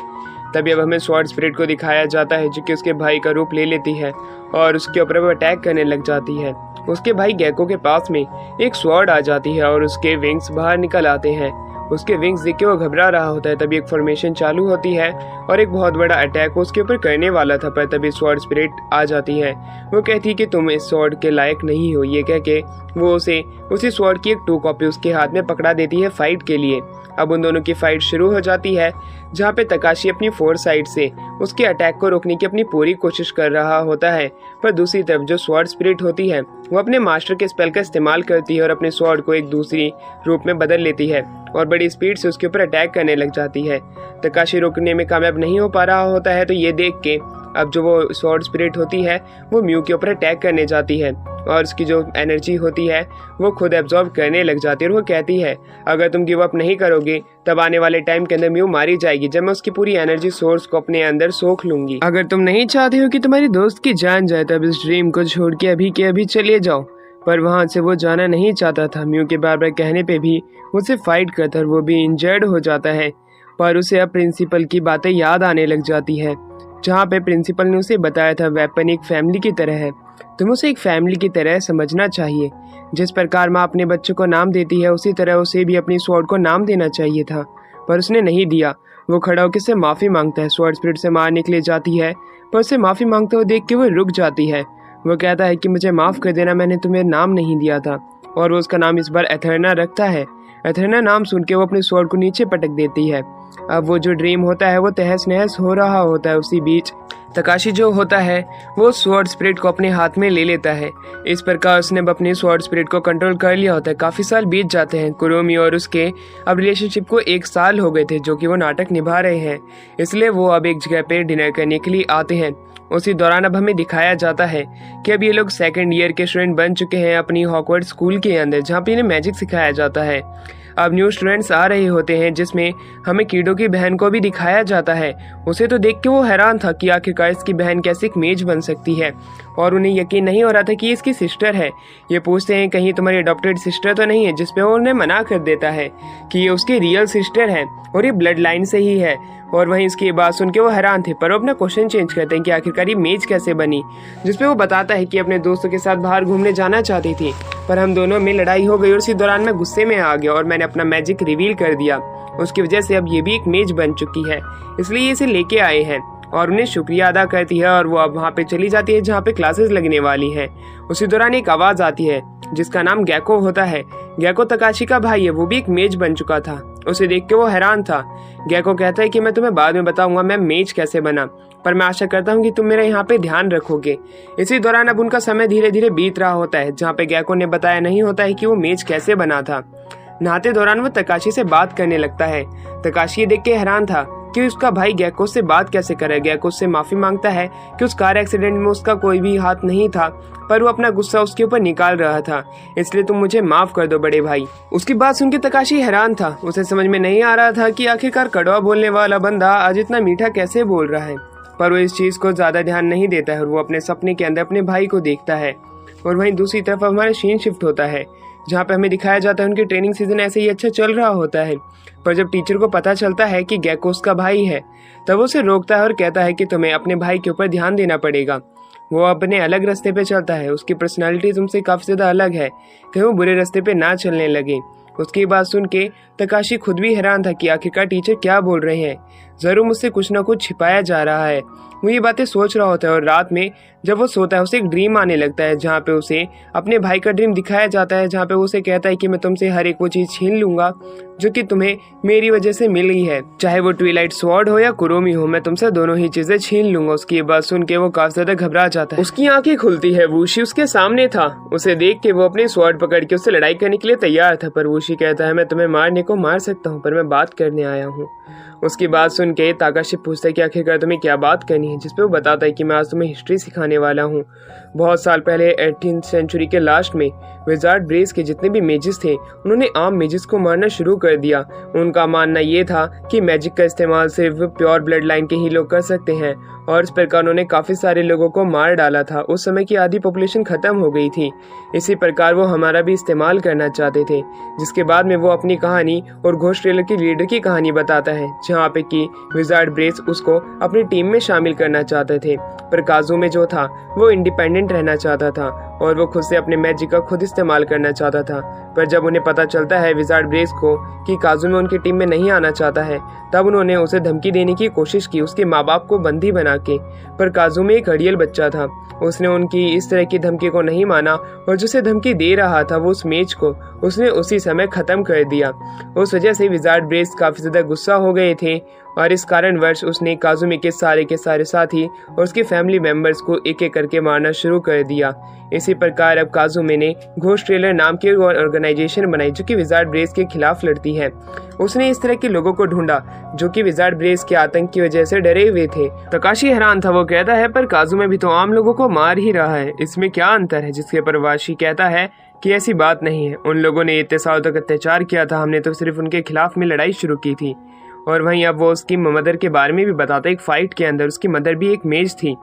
तभी अब हमें स्वॉर्ड स्पिरिट को दिखाया जाता है जो कि उसके भाई का रूप ले लेती है और उसके ऊपर वो अटैक करने लग जाती है। उसके भाई गैको के पास में एक स्वॉर्ड आ जाती है और उसके विंग्स बाहर निकल आते हैं। उसके विंग्स देख के वो घबरा रहा होता है। तभी एक फॉर्मेशन चालू होती है और एक बहुत बड़ा अटैक उसके ऊपर करने वाला था, पर तभी स्वॉर्ड स्पिरिट आ जाती है। वो कहती है कि तुम इस स्वॉर्ड के लायक नहीं हो। ये कह के वो उसे उसी स्वॉर्ड की एक 2 कॉपी उसके हाथ में पकड़ा देती है फाइट के लिए। अब उन दोनों की फाइट शुरू हो जाती है, जहाँ पे तकाशी अपनी 4 साइड से उसके अटैक को रोकने की अपनी पूरी कोशिश कर रहा होता है, पर दूसरी तरफ जो स्वॉर्ड स्पिरिट होती है वो अपने मास्टर के स्पेल का इस्तेमाल करती है और अपने स्वॉर्ड को एक दूसरी रूप में बदल लेती है और बड़ी स्पीड से उसके ऊपर अटैक करने लग जाती है। तकाशी रोकने में कामयाब नहीं हो पा रहा होता है, तो ये देख के अब जो वो स्वॉर्ड स्पिरिट होती है वो म्यू के ऊपर अटैक करने जाती है और उसकी जो एनर्जी होती है वो खुद एब्जॉर्ब करने लग जाती है। और वो कहती है अगर तुम गिव अप नहीं करोगे तब आने वाले टाइम के अंदर म्यू मारी जाएगी, जब मैं उसकी पूरी एनर्जी सोर्स को अपने अंदर सोख लूंगी। अगर तुम नहीं चाहते हो कि तुम्हारी दोस्त की जान जाए तब इस ड्रीम को छोड़ के अभी चले जाओ। पर वहाँ से वो जाना नहीं चाहता था। म्यू के बार बार कहने पे भी उसे फाइट करता और वो भी इंजर्ड हो जाता है, पर उसे अब प्रिंसिपल की बातें याद आने लग जाती है, जहाँ पे प्रिंसिपल ने उसे बताया था वेपन एक फैमिली की तरह है, तुम उसे एक फैमिली की तरह समझना चाहिए। जिस प्रकार माँ अपने बच्चों को नाम देती है उसी तरह उसे भी अपनी स्वॉर्ड को नाम देना चाहिए था, पर उसने नहीं दिया। वो खड़ा होकर से माफ़ी मांगता है। स्वॉर्ड स्पिरिट से मारने के लिए जाती है, पर उसे माफ़ी मांगते हुए देख के वो रुक जाती है। वो कहता है कि मुझे माफ़ कर देना, मैंने तुम्हें नाम नहीं दिया था, और वो उसका नाम इस बार एथर्ना रखता है। एथर्ना नाम सुन के वो अपने स्वॉर्ड को नीचे पटक देती है। अब वो जो ड्रीम होता है वो तहस नहस हो रहा होता है। उसी बीच तकाशी जो होता है वो स्वॉर्ड स्पिरिट को अपने हाथ में ले लेता है। इस प्रकार उसने अपने स्वॉर्ड स्पिरिट को कंट्रोल कर लिया होता है। काफ़ी साल बीत जाते हैं। कुरोमी और उसके अब रिलेशनशिप को 1 साल हो गए थे, जो कि वो नाटक निभा रहे हैं, इसलिए वो अब एक जगह पे डिनर करने के लिए आते हैं। उसी दौरान अब हमें दिखाया जाता है कि अब ये लोग 2nd ईयर के स्टूडेंट बन चुके हैं अपनी हॉकवर्ड स्कूल के अंदर, जहाँ पे इन्हें मैजिक सिखाया जाता है। अब न्यू स्टूडेंट्स आ रहे होते हैं, जिसमें हमें कीडो की बहन को भी दिखाया जाता है। उसे तो देख के वो हैरान था कि आखिरकार इसकी बहन कैसे एक मेज बन सकती है, और उन्हें यकीन नहीं हो रहा था कि ये इसकी सिस्टर है। ये पूछते हैं कहीं तुम्हारी अडॉप्टेड सिस्टर तो नहीं है, जिसपे वो उन्हें मना कर देता है कि ये उसकी रियल सिस्टर है और ये ब्लड लाइन से ही है। और वहीं इसकी बात सुन के वो हैरान थे, पर वो अपना क्वेश्चन चेंज करते हैं कि आखिरकार ये मेज कैसे बनी, जिसपे वो बताता है कि अपने दोस्तों के साथ बाहर घूमने जाना चाहती थी, पर हम दोनों में लड़ाई हो गई और उसी दौरान मैं गुस्से में आ गया और मैंने अपना मैजिक रिवील कर दिया। उसकी वजह से अब ये भी एक मेज बन चुकी है, इसलिए इसे लेके आए हैं। और उन्हें शुक्रिया अदा करती है और वो अब वहाँ पे चली जाती है जहाँ पे क्लासेस लगने वाली हैं। उसी दौरान एक आवाज़ आती है जिसका नाम गैको होता है। गैको तकाशी का भाई है, वो भी एक मेज बन चुका था। उसे देख के वो हैरान था। गैको कहता है कि मैं तुम्हें बाद में बताऊंगा मैं मेज कैसे बना, पर मैं आशा करता हूँ कि तुम मेरा यहाँ पे ध्यान रखोगे। इसी दौरान अब उनका समय धीरे धीरे बीत रहा होता है, जहाँ पे गैको ने बताया नहीं होता है कि वो मेज कैसे बना था। नहाते दौरान वो तकाशी से बात करने लगता है। तकाशी ये देख के हैरान था कि उसका भाई गैको से बात कैसे करे। गैको उससे माफी मांगता है कि उस कार एक्सीडेंट में उसका कोई भी हाथ नहीं था, पर वो अपना गुस्सा उसके ऊपर निकाल रहा था, इसलिए तुम मुझे माफ कर दो बड़े भाई। उसकी बात सुन के तकाशी हैरान था। उसे समझ में नहीं आ रहा था कि आखिरकार कड़वा बोलने वाला बंदा आज इतना मीठा कैसे बोल रहा है, पर वो इस चीज को ज्यादा ध्यान नहीं देता है और वो अपने सपने के अंदर अपने भाई को देखता है। और वहीं दूसरी तरफ हमारा सीन शिफ्ट होता है, जहाँ पे हमें दिखाया जाता है उनकी ट्रेनिंग सीजन ऐसे ही अच्छा चल रहा होता है, पर जब टीचर को पता चलता है कि गैको उसका भाई है, तब वो उसे रोकता है और कहता है कि तुम्हें अपने भाई के ऊपर ध्यान देना पड़ेगा। वो अपने अलग रास्ते पे चलता है, उसकी पर्सनालिटी तुमसे काफी ज्यादा अलग है, कहीं वो बुरे रास्ते पे ना चलने लगे। उसकी बात सुन के तकाशी खुद भी हैरान था कि आखिरकार टीचर क्या बोल रहे हैं, जरूर मुझसे कुछ ना कुछ छिपाया जा रहा है। वो ये बातें सोच रहा होता है और रात में जब वो सोता है उसे एक ड्रीम आने लगता है, जहाँ पे उसे अपने भाई का ड्रीम दिखाया जाता है, जहाँ पे वो उसे कहता है कि मैं तुमसे हर एक वो चीज छीन लूंगा जो कि तुम्हें मेरी वजह से मिली है, चाहे वो ट्विलाइट स्वॉर्ड हो या कुरोमी हो, मैं तुमसे दोनों ही चीजें छीन लूंगा। उसकी ये बात सुन के वो काफी ज्यादा घबरा जाता है। उसकी आंखें खुलती है। वुशी उसके सामने था। उसे देख के वो अपने स्वॉर्ड पकड़ के उससे लड़ाई करने के लिए तैयार था, पर वुशी कहता है मैं तुम्हें मारने को मार सकता हूँ, पर मैं बात करने आया हूँ। उसकी बात सुन के ताकाशी पूछता है कि आखिरकार तुम्हें क्या बात करनी है, जिसपे वो बताता है कि मैं आज तुम्हें हिस्ट्री सिखाने वाला हूँ। बहुत साल पहले 18th सेंचुरी के लास्ट में विजार्ड ब्रेस के जितने भी मेजिस थे उन्होंने आम मेजिस को मारना शुरू कर दिया। उनका मानना ये था कि मैजिक का इस्तेमाल सिर्फ प्योर ब्लड लाइन के ही लोग कर सकते हैं, और इस प्रकार उन्होंने काफी सारे लोगों को मार डाला था। उस समय की आधी पॉपुलेशन खत्म हो गई थी। इसी प्रकार वो हमारा भी इस्तेमाल करना चाहते थे। जिसके बाद में वो अपनी कहानी और घोस्ट ट्रेलर की लीडर की कहानी बताता है, जहाँ पे कि विजार्ड ब्रेस उसको अपनी टीम में शामिल करना चाहते थे, पर काजुमे जो था वो इंडिपेंडेंट रहना चाहता था और वो खुद से अपने मैजिक का खुद इस्तेमाल करना चाहता था। पर जब उन्हें पता चलता है विजार्ड ब्रेस को कि काजुमे उनकी टीम में नहीं आना चाहता है, तब उन्होंने उसे धमकी देने की कोशिश की, उसके माँ बाप को बंदी बना के। पर काजुमे एक अड़ियल बच्चा था, उसने उनकी इस तरह की धमकी को नहीं माना और जिसे धमकी दे रहा था वो उस मेज को उसने उसी समय खत्म कर दिया। उस वजह से विजार्ड ब्रेस काफी ज्यादा गुस्सा हो गए थे और इस कारणवश उसने काजुमे के सारे साथी और उसके फैमिली मेंबर्स को एक एक करके मारना शुरू कर दिया। इसी प्रकार अब काजुमे ने घोस्ट ट्रेलर नाम की ऑर्गेनाइजेशन बनाई जो कि विजार्ड ब्रेस के खिलाफ लड़ती है। उसने इस तरह के लोगों को ढूंढा जो कि विजार्ड ब्रेस के आतंक की वजह से डरे हुए थे। तकाशी हैरान था। वो कहता है पर काजुमे भी तो आम लोगों को मार ही रहा है, इसमें क्या अंतर है? जिसके पर वाशी कहता है कि ऐसी बात नहीं है, उन लोगों ने इतने सालों तक अत्याचार किया था, हमने तो सिर्फ उनके खिलाफ में लड़ाई शुरू की थी। और वहीं अब वो उसकी मदर के बारे में भी बताता है। एक फाइट के अंदर उसकी मदर भी एक मेज थी,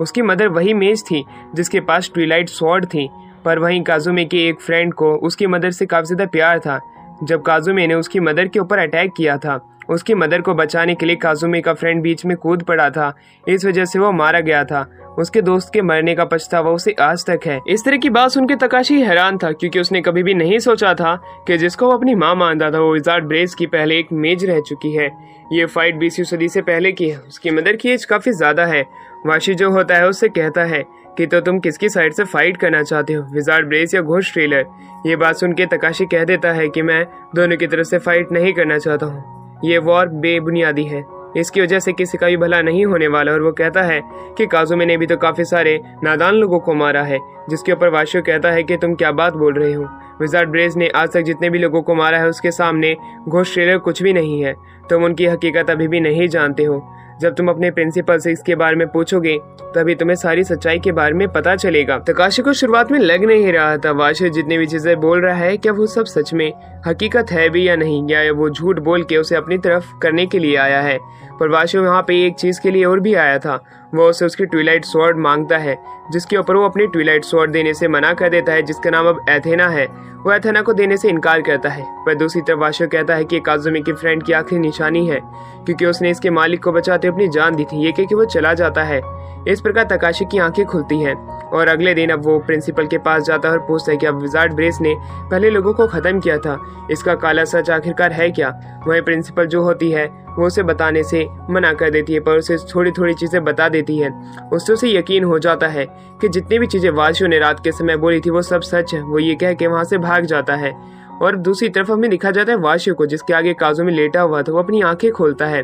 उसकी मदर वही मेज थी जिसके पास ट्विलाइट स्वॉर्ड थी। पर वहीं काजुमे के एक फ्रेंड को उसकी मदर से काफी ज्यादा प्यार था। जब काजुमे ने उसकी मदर के ऊपर अटैक किया था, उसकी मदर को बचाने के लिए काजुमे का फ्रेंड बीच में कूद पड़ा था, इस वजह से वो मारा गया था। उसके दोस्त के मरने का पछतावा उसे आज तक है। इस तरह की बात सुनकर तकाशी हैरान था, क्योंकि उसने कभी भी नहीं सोचा था कि जिसको वो अपनी माँ मानता था वो विजार्ड ब्रेस की पहले एक मेज रह चुकी है। ये फाइट 20वीं सदी से पहले की है। उसकी मदर की एज काफी ज्यादा है। वाशी जो होता है उससे कहता है कि तो तुम किसकी साइड से फाइट करना चाहते हो, विजार्ड ब्रेस या घोस्ट ट्रेलर? ये बात सुन के तकाशी कह देता है कि मैं दोनों की तरफ से फाइट नहीं करना चाहता हूँ, ये वॉर बेबुनियादी है, इसकी वजह से किसी का भी भला नहीं होने वाला। और वो कहता है कि काजुमे ने भी तो काफी सारे नादान लोगों को मारा है। जिसके ऊपर वाशियो कहता है कि तुम क्या बात बोल रहे हो, विजार्ड ब्रेस ने आज तक जितने भी लोगों को मारा है उसके सामने घोस्ट ट्रेलर कुछ भी नहीं है। तुम उनकी हकीकत अभी भी नहीं जानते हो। जब तुम अपने प्रिंसिपल से इसके बारे में पूछोगे तभी तुम्हें सारी सच्चाई के बारे में पता चलेगा। तकाशी को शुरुआत में लग नहीं रहा था वाशियो जितनी भी चीजें बोल रहा है क्या वो सब सच में हकीकत है भी या नहीं, या वो झूठ बोल के उसे अपनी तरफ करने के लिए आया है। पर वाशियो यहाँ पे एक चीज के लिए और भी आया था। वो उसे उसकी ट्विलाइट स्वॉर्ड मांगता है, जिसके ऊपर वो अपनी ट्विलाइट स्वॉर्ड देने से मना कर देता है, जिसका नाम अब एथेना है। वो एथेना को देने से इनकार करता है। पर दूसरी तरफ वाशियो कहता है कि काजुमे की फ्रेंड की आखिरी निशानी है, क्योंकि उसने इसके मालिक को बचाते अपनी जान दी थी। ये कह के वो चला जाता है। इस प्रकार तकाशी की आंखें खुलती हैं और अगले दिन अब वो प्रिंसिपल के पास जाता है और पूछता है कि अब विजार्ड ब्रेस ने पहले लोगों को खत्म किया था, इसका काला सच आखिरकार है क्या? वही प्रिंसिपल जो होती है वो उसे बताने से मना कर देती है, पर उसे थोड़ी थोड़ी चीजें बता देती है। उससे उसे यकीन हो जाता है कि जितनी भी चीजें वाशियो ने रात के समय बोली थी वो सब सच है। वो ये कह के वहां से भाग जाता है। और दूसरी तरफ हमें दिखा जाता है वाशियो को, जिसके आगे काजुमे लेटा हुआ था। वो अपनी आंखें खोलता है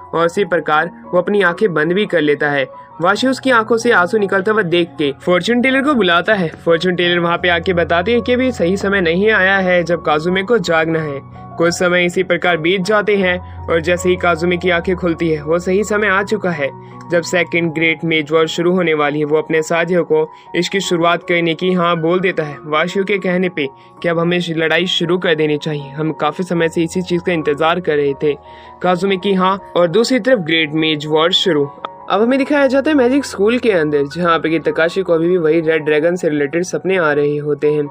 और इसी प्रकार वो अपनी आंखें बंद भी कर लेता है। वाशी उसकी आंखों से आंसू निकलता हुआ देख के फॉर्चून टेलर को बुलाता है। फॉर्चून टेलर वहाँ पे आके बताती है कि अभी सही समय नहीं आया है जब काजुमे को जागना है। कुछ समय इसी प्रकार बीत जाते हैं और जैसे ही काजुमे की आंखें खुलती है वो सही समय आ चुका है जब सेकंड ग्रेट मेज वॉर शुरू होने वाली है। वो अपने साथियों को इसकी शुरुआत करने की हाँ बोल देता है वाशियों के कहने पे कि अब हमें लड़ाई शुरू कर देनी चाहिए। हम काफी समय से इसी चीज का इंतजार कर रहे थे। काजुमे की हाँ और दूसरी तरफ ग्रेट मेज वॉर शुरू। अब हमें दिखाया जाता है मैजिक स्कूल के अंदर, जहाँ पे कि तकाशी को अभी भी वही रेड ड्रैगन से रिलेटेड सपने आ रहे होते हैं।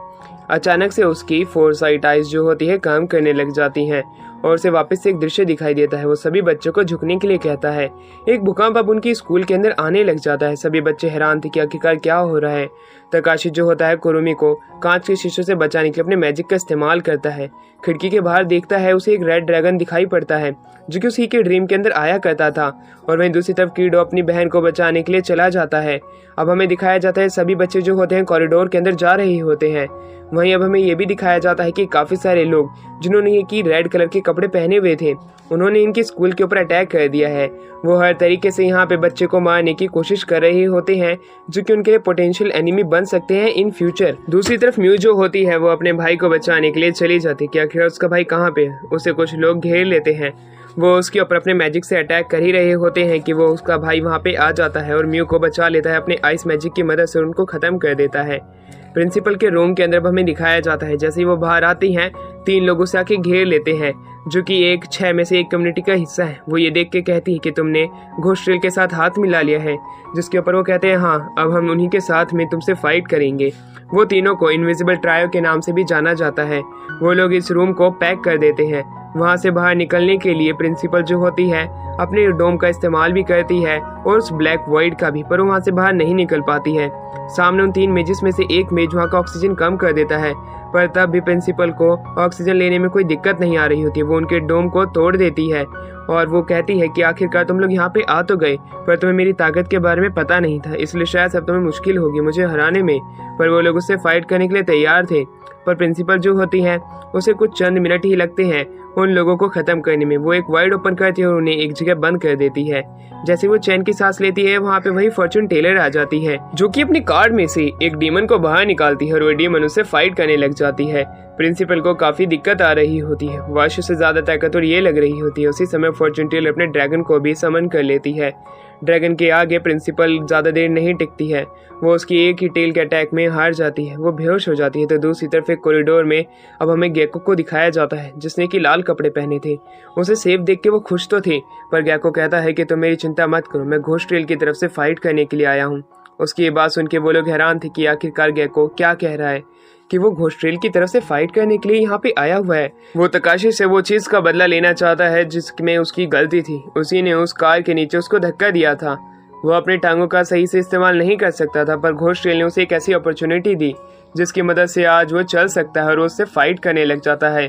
अचानक से उसकी फोरसाइट आइज जो होती है काम करने लग जाती हैं और उसे वापस से एक दृश्य दिखाई देता है। वो सभी बच्चों को झुकने के लिए कहता है। एक भूकंप अब उनकी स्कूल के अंदर आने लग जाता है। सभी बच्चे हैरान थे कि आखिरकार क्या हो रहा है। तकाशी जो होता है कुरुमी को कांच के शीशों से बचाने के लिए अपने मैजिक का इस्तेमाल करता है। खिड़की के बाहर देखता है, उसे एक रेड ड्रैगन दिखाई पड़ता है जो कि उसी के ड्रीम के अंदर आया करता था। और वहीं दूसरी तरफ कीडो अपनी बहन को बचाने के लिए चला जाता है। अब हमें दिखाया जाता है सभी बच्चे जो होते हैं कॉरिडोर के अंदर जा रहे होते हैं। वहीं अब हमें ये भी दिखाया जाता है कि काफी सारे लोग जिन्होंने ये की रेड कलर के कपड़े पहने हुए थे उन्होंने इनके स्कूल के ऊपर अटैक कर दिया है। वो हर तरीके से यहाँ पे बच्चे को मारने की कोशिश कर रहे होते हैं जो कि उनके लिए पोटेंशियल एनिमी बन सकते हैं इन फ्यूचर। दूसरी तरफ म्यू जो होती है वो अपने भाई को बचाने के लिए चली जाती है कि आखिर उसका भाई कहाँ पे है। उसे कुछ लोग घेर लेते हैं। वो उसके ऊपर अपने मैजिक से अटैक कर ही रहे होते हैं कि वो उसका भाई वहाँ पे आ जाता है और म्यू को बचा लेता है। अपने आइस मैजिक की मदद से उनको खत्म कर देता है। प्रिंसिपल के रूम के अंदर हमें दिखाया जाता है जैसे ही वो बाहर आती हैं 3 लोगों से आके घेर लेते हैं जो कि एक 6 में से एक कम्युनिटी का हिस्सा है। वो ये देख के कहती है कि तुमने घोस्ट्रेल के साथ हाथ मिला लिया है, जिसके ऊपर वो कहते हैं हाँ अब हम उन्हीं के साथ में तुमसे फाइट करेंगे। वो तीनों को इनविजिबल ट्रायो के नाम से भी जाना जाता है। वो लोग इस रूम को पैक कर देते हैं। वहाँ से बाहर निकलने के लिए प्रिंसिपल जो होती है अपने डोम का इस्तेमाल भी करती है और उस ब्लैक वॉइड का भी, पर वो वहाँ से बाहर नहीं निकल पाती है। सामने उन 3 मेजेस में से एक मेज वहाँ का ऑक्सीजन कम कर देता है, पर तब भी प्रिंसिपल को ऑक्सीजन लेने में कोई दिक्कत नहीं आ रही होती। वो उनके डोम को तोड़ देती है और वो कहती है कि आखिरकार तुम लोग यहाँ पे आ तो गए, पर तुम्हें मेरी ताकत के बारे में पता नहीं था, इसलिए शायद अब तुम्हें मुश्किल होगी मुझे हराने में। पर वो लोग उससे फाइट करने के लिए तैयार थे, पर प्रिंसिपल जो होती है उसे कुछ चंद मिनट ही लगते हैं उन लोगों को खत्म करने में। वो एक वाइड ओपन करती है और उन्हें एक जगह बंद कर देती है। जैसे वो चैन की सांस लेती है वहाँ पे वही फॉर्चून टेलर आ जाती है जो कि अपनी कार्ड में से एक डीमन को बाहर निकालती है और वो डीमन उससे फाइट करने लग जाती है। प्रिंसिपल को काफी दिक्कत आ रही होती है। वाशु से ज्यादा ताकतवर ये लग रही होती है। उसी समय फॉर्चून टेलर अपने ड्रैगन को भी समन कर लेती है। ड्रैगन के आगे प्रिंसिपल ज्यादा देर नहीं टिकती है। वो उसकी एक ही टेल के अटैक में हार जाती है। वो बेहोश हो जाती है। तो दूसरी तरफ एक कॉरिडोर में अब हमें गेको को दिखाया जाता है जिसने कि लाल कपड़े पहने थे। उसे सेफ देख के वो खुश तो थे, पर गेको कहता है कि तुम मेरी चिंता मत करो, मैं घोस्ट्रेल की तरफ से फाइट करने के लिए आया हूँ। उसकी ये बात सुन के वो लोग हैरान थे कि आखिरकार गेको क्या कह रहा है कि वो घोस्ट्रेल की तरफ से फाइट करने के लिए यहाँ पे आया हुआ है। वो तकाशी से वो चीज का बदला लेना चाहता है जिसमें उसकी गलती थी। उसी ने उस कार के नीचे उसको धक्का दिया था। वो अपने टांगों का सही से इस्तेमाल नहीं कर सकता था, पर घोस्ट्रेल ने उसे एक ऐसी अपॉर्चुनिटी दी जिसकी मदद से आज वो चल सकता है और वो उससे फाइट करने लग जाता है।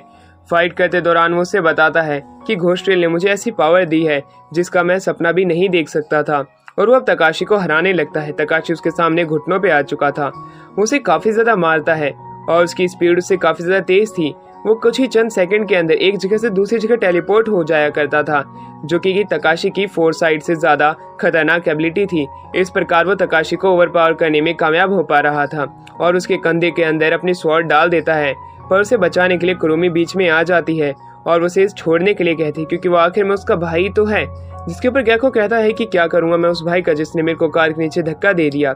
फाइट करते दौरान वो उससे बताता है कि घोस्ट्रेल ने मुझे ऐसी पावर दी है जिसका मैं सपना भी नहीं देख सकता था, और वो अब तकाशी को हराने लगता है। तकाशी उसके सामने घुटनों पे आ चुका था। वो उसे काफी ज्यादा मारता है और उसकी स्पीड उससे काफी ज्यादा तेज थी। वो कुछ ही चंद सेकंड के अंदर एक जगह से दूसरी जगह टेलीपोर्ट हो जाया करता था, जो कि तकाशी की फोरसाइट से ज्यादा खतरनाक एबिलिटी थी। इस प्रकार वो तकाशी को ओवरपावर करने में कामयाब हो पा रहा था और उसके कंधे के अंदर अपनी स्वॉर्ड डाल देता है, पर उसे बचाने के लिए कुरुमी बीच में आ जाती है और उसे छोड़ने के लिए कहती है क्योंकि वो आखिर में उसका भाई तो है। जिसके ऊपर गेको कहता है कि क्या करूंगा मैं उस भाई का जिसने मेरे को कार के नीचे धक्का दे दिया,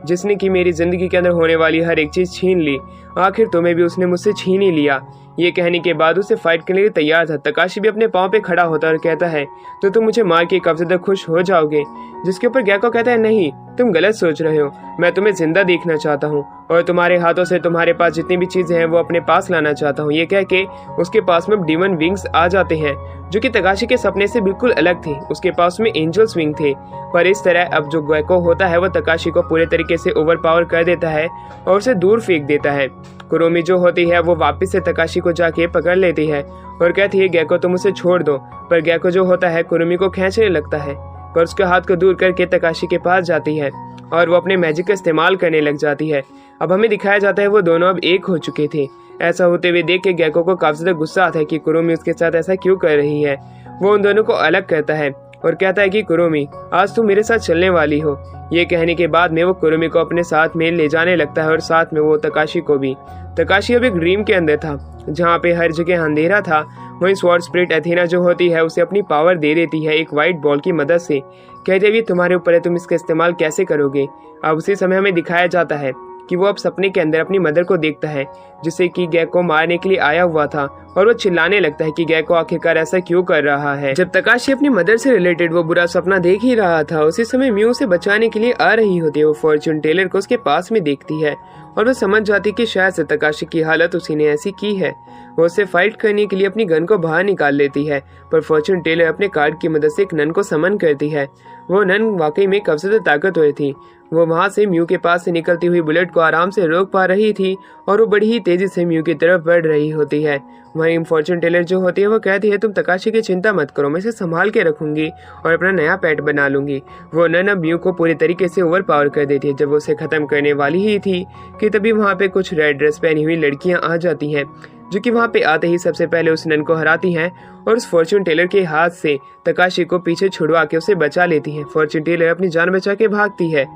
जिसने कि मेरी जिंदगी के अंदर होने वाली हर एक चीज छीन ली, आखिर तुम्हें भी उसने मुझसे छीन ही लिया। ये कहने के बाद उसे फाइट करने के लिए तैयार था। तकाशी भी अपने पाँव पे खड़ा होता और कहता है तो तुम मुझे मार के कब से तक खुश हो जाओगे। जिसके ऊपर गेको कहता है नहीं, तुम गलत सोच रहे हो, मैं तुम्हें जिंदा देखना चाहता हूँ और तुम्हारे हाथों से तुम्हारे पास जितनी भी चीजें हैं वो अपने पास लाना चाहता हूँ। ये कह के उसके पास में डीमन विंग्स आ जाते हैं जो कि तकाशी के सपने से बिल्कुल अलग थे। उसके पास में एंजल्स विंग थे, पर इस तरह अब जो गेको होता है वो तकाशी को पूरे तरीके से ओवरपावर कर देता है और उसे दूर फेंक देता है। कुरुमी जो होती है वो वापस से तकाशी को जाके पकड़ लेती है और कहती है गेको तुम उसे छोड़ दो, पर गेको जो होता है कुरुमी को खींचने लगता है, पर उसके हाथ को दूर करके तकाशी के पास जाती है और वो अपने मैजिक का इस्तेमाल करने लग जाती है। अब हमें दिखाया जाता है वो दोनों अब एक हो चुके थे। ऐसा होते हुए देख के गेको को काफी ज्यादा गुस्सा आता है कि कुरुमी उसके साथ ऐसा क्यों कर रही है। वो उन दोनों को अलग करता है और कहता है कि कुरुमी, आज तुम मेरे साथ चलने वाली हो। ये कहने के बाद में वो कुरुमी को अपने साथ में ले जाने लगता है और साथ में वो तकाशी को भी। तकाशी अब एक ड्रीम के अंदर था जहाँ पे हर जगह अंधेरा था। वहीं स्वॉर्ड स्पिरिट एथेना जो होती है उसे अपनी पावर दे देती है एक व्हाइट बॉल की मदद से। कहते हुए तुम्हारे ऊपर है, तुम इसका इस्तेमाल कैसे करोगे। अब उसी समय हमें दिखाया जाता है कि वो अब सपने के अंदर अपनी मदर को देखता है जिसे कि गेको मारने के लिए आया हुआ था, और वो चिल्लाने लगता है कि गेको आखिरकार ऐसा क्यों कर रहा है। जब तकाशी अपनी मदर से रिलेटेड वो बुरा सपना देख ही रहा था, उसी समय म्यू उसे बचाने के लिए आ रही होती है। वो फॉर्च्यून टेलर को उसके पास में देखती है और वो समझ जाती कि शायद से तकाशी की हालत उसी ने ऐसी की है। वो उससे फाइट करने के लिए अपनी गन को बाहर निकाल लेती है, पर फॉर्च्यून टेलर अपने कार्ड की मदद से एक नन को समन करती है। वो नन वाकई में कब से ताकतवर थी। वो वहां से म्यू के पास से निकलती हुई बुलेट को आराम से रोक पा रही थी और वो बड़ी ही तेजी से म्यू की तरफ बढ़ रही होती है। वहीं फॉर्च्यून टेलर जो होती है वो कहती है तुम तकाशी की चिंता मत करो, मैं इसे संभाल के रखूंगी और अपना नया पेट बना लूंगी। वो नन अब म्यू को पूरी तरीके से ओवर पावर कर देती है। जब वो उसे खत्म करने वाली ही थी कि तभी वहाँ पे कुछ रेड ड्रेस पहनी हुई लड़कियां आ जाती हैं, जो कि वहाँ पे आते ही सबसे पहले उस नन को हराती हैं और उस फॉर्च्यून टेलर के हाथ से तकाशी को पीछे छुड़वा के उसे बचा लेती है। फॉर्च्यून टेलर अपनी जान बचा के भागती है।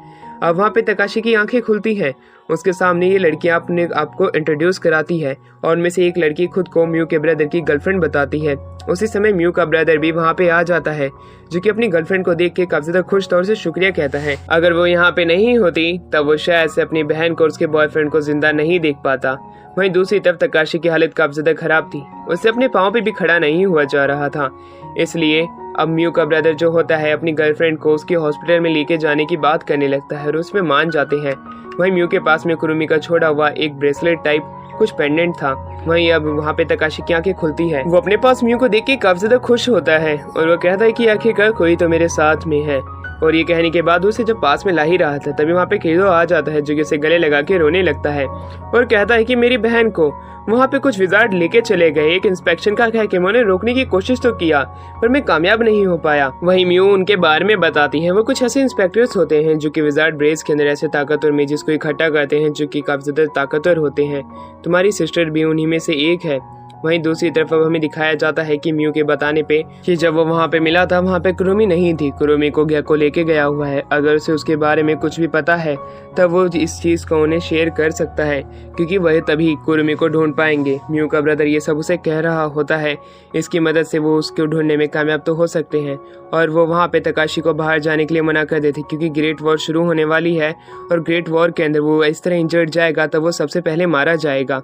अब वहाँ पे तकाशी की आंखें खुलती हैं। उसके सामने ये लड़कियां अपने आप को इंट्रोड्यूस कराती है और उनमें से एक लड़की खुद को म्यू के ब्रदर की गर्लफ्रेंड बताती है। उसी समय म्यू का ब्रदर भी वहाँ पे आ जाता है, जो कि अपनी गर्लफ्रेंड को देख के काफी ज्यादा खुश था और उसे शुक्रिया कहता है। अगर वो यहाँ पे नहीं होती तब वो शायद से अपनी बहन को और उसके बॉयफ्रेंड को जिंदा नहीं देख पाता। वहीं दूसरी तरफ तकाशी की हालत काफी ज्यादा खराब थी। उससे अपने पाँव पे भी खड़ा नहीं हुआ जा रहा था, इसलिए अब म्यू का ब्रदर जो होता है अपनी गर्लफ्रेंड को उसके हॉस्पिटल में लेके जाने की बात करने लगता है और उसमें मान जाते हैं। वहीं म्यू के पास में कुरुमी का छोड़ा हुआ एक ब्रेसलेट टाइप कुछ पेंडेंट था। वहीं अब वहाँ पे तकाशी की आंखें खुलती है। वो अपने पास म्यू को देख के काफी ज्यादा खुश होता है और वो कहता है कि आखिरकार कोई तो मेरे साथ में है। और ये कहने के बाद उसे जब पास में ला ही रहा था तभी वहाँ पे किडो आ जाता है, जो कि उसे गले लगा के रोने लगता है और कहता है कि मेरी बहन को वहाँ पे कुछ विजार्ड लेके चले गए। एक इंस्पेक्शन का कह के मैंने रोकने की कोशिश तो किया पर मैं कामयाब नहीं हो पाया। वहीं म्यू उनके बारे में बताती है। वो कुछ ऐसे इंस्पेक्टर्स होते हैं जो कि विजार्ड ब्रेस के अंदर ऐसे ताकतवर मेजिस को इकट्ठा करते हैं जो कि काफी ज्यादा ताकतवर होते हैं। तुम्हारी सिस्टर भी उन्हीं में से एक है। वहीं दूसरी तरफ अब हमें दिखाया जाता है कि म्यू के बताने पे कि जब वो वहाँ पे मिला था वहाँ पे कुरुमी नहीं थी। कुरुमी को गेको लेके गया हुआ है। अगर उसे उसके बारे में कुछ भी पता है तब वो इस चीज को उन्हें शेयर कर सकता है, क्योंकि वह तभी कुरुमी को ढूंढ पाएंगे। म्यू का ब्रदर ये सब उसे कह रहा होता है, इसकी मदद से वो उसको ढूंढने में कामयाब तो हो सकते हैं। और वो वहाँ पे तकाशी को बाहर जाने के लिए मना कर देते क्योंकि ग्रेट वॉर शुरू होने वाली है और ग्रेट वॉर के अंदर वो इस तरह इंजर्ड जाएगा तब वो सबसे पहले मारा जाएगा।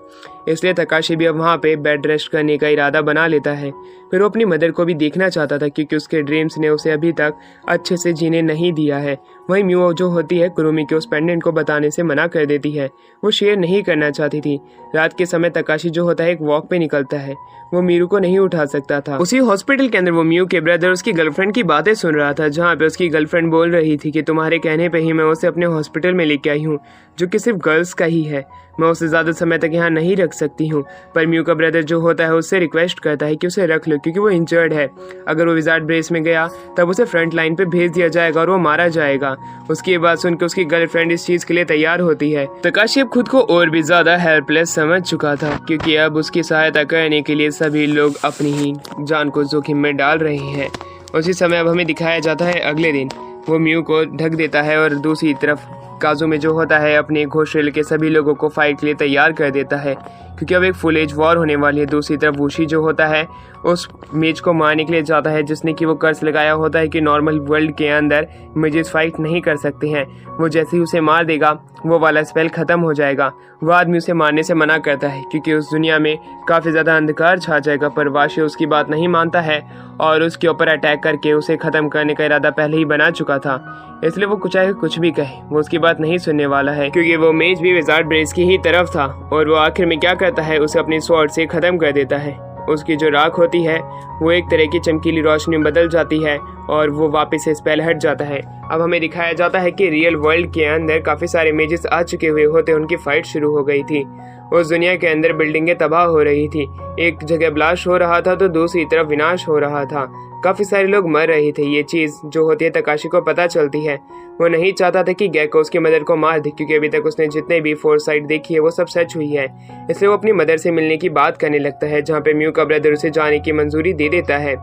इसलिए तकाशी भी अब वहाँ पे बेड रेस्ट करने का इरादा बना लेता है। फिर वो अपनी मदर को भी देखना चाहता था क्योंकि उसके ड्रीम्स ने उसे अभी तक अच्छे से जीने नहीं दिया है। वहीं म्यू जो होती है कुरुमी के उस पेंडेंट को बताने से मना कर देती है। वो शेयर नहीं करना चाहती थी। रात के समय तकाशी जो होता है एक वॉक पे निकलता है। वो मीरू को नहीं उठा सकता था। उसी हॉस्पिटल के अंदर वो म्यू के ब्रदर उसकी गर्लफ्रेंड की बातें सुन रहा था, जहाँ पे उसकी गर्लफ्रेंड बोल रही थी कि तुम्हारे कहने पे ही मैं उसे अपने हॉस्पिटल में लेके आई हूँ, जो कि सिर्फ गर्ल्स का ही है। मैं उसे ज्यादा समय तक यहाँ नहीं रख सकती हूँ। पर म्यू का ब्रदर जो होता है उससे रिक्वेस्ट करता है कि उसे रख लो क्योंकि वो इंजर्ड है। अगर वो विजार्ड ब्रेस में गया तब उसे फ्रंट लाइन पे भेज दिया जाएगा और वो मारा जाएगा। उसकी बात सुनकर उसकी गर्लफ्रेंड इस चीज के लिए तैयार होती है। तकाशी अब खुद को और भी ज्यादा हेल्पलेस समझ चुका था क्योंकि अब उसकी सहायता करने के लिए सभी लोग अपनी ही जान को जोखिम में डाल रहे हैं। उसी समय अब हमें दिखाया जाता है अगले दिन वो म्यू को ढक देता है और दूसरी तरफ काजू में जो होता है अपने घोषणा के सभी लोगों को फाइट के लिए तैयार कर देता है क्योंकि अब एक फुल एज वॉर होने वाली है। दूसरी तरफ वुशी जो होता है उस मेज को मारने के लिए जाता है जिसने कि वो कर्ज लगाया होता है कि नॉर्मल वर्ल्ड के अंदर मेजेस फाइट नहीं कर सकते हैं। वो जैसे ही उसे मार देगा वो वाला स्पेल खत्म हो जाएगा। वो आदमी उसे मारने से मना करता है क्योंकि उस दुनिया में काफी ज्यादा अंधकार छा जाएगा, पर वाशी उसकी बात नहीं मानता है और उसके ऊपर अटैक करके उसे खत्म करने का इरादा पहले ही बना चुका था। इसलिए वो चाहे कुछ भी कहे वो उसकी बात नहीं सुनने वाला है क्योंकि वो मेज भी विजार्ड ब्रेस की ही तरफ था। और वो आखिर में क्या करता है, उसे अपनी स्वॉर्ड से खत्म कर देता है। उसकी जो राख होती है वो एक तरह की चमकीली रोशनी में बदल जाती है और वो वापस से स्पेल हट जाता है। अब हमें दिखाया जाता है कि रियल वर्ल्ड के अंदर काफी सारे मेजेस आ चुके हुए होते, उनकी फाइट शुरू हो गई थी। उस दुनिया के अंदर बिल्डिंगें तबाह हो रही थी, एक जगह ब्लास्ट हो रहा था तो दूसरी तरफ विनाश हो रहा था। काफी सारे लोग मर रहे थे। ये चीज जो होती है तकाशी को पता चलती है। वो नहीं चाहता था कि गेको उसकी मदर को मार दे क्योंकि अभी तक उसने जितने भी फोरसाइट देखी है वो सब सच हुई है। इसलिए वो अपनी मदर से मिलने की बात करने लगता है, जहाँ पे म्यू का ब्रदर उसे जाने की मंजूरी दे देता है।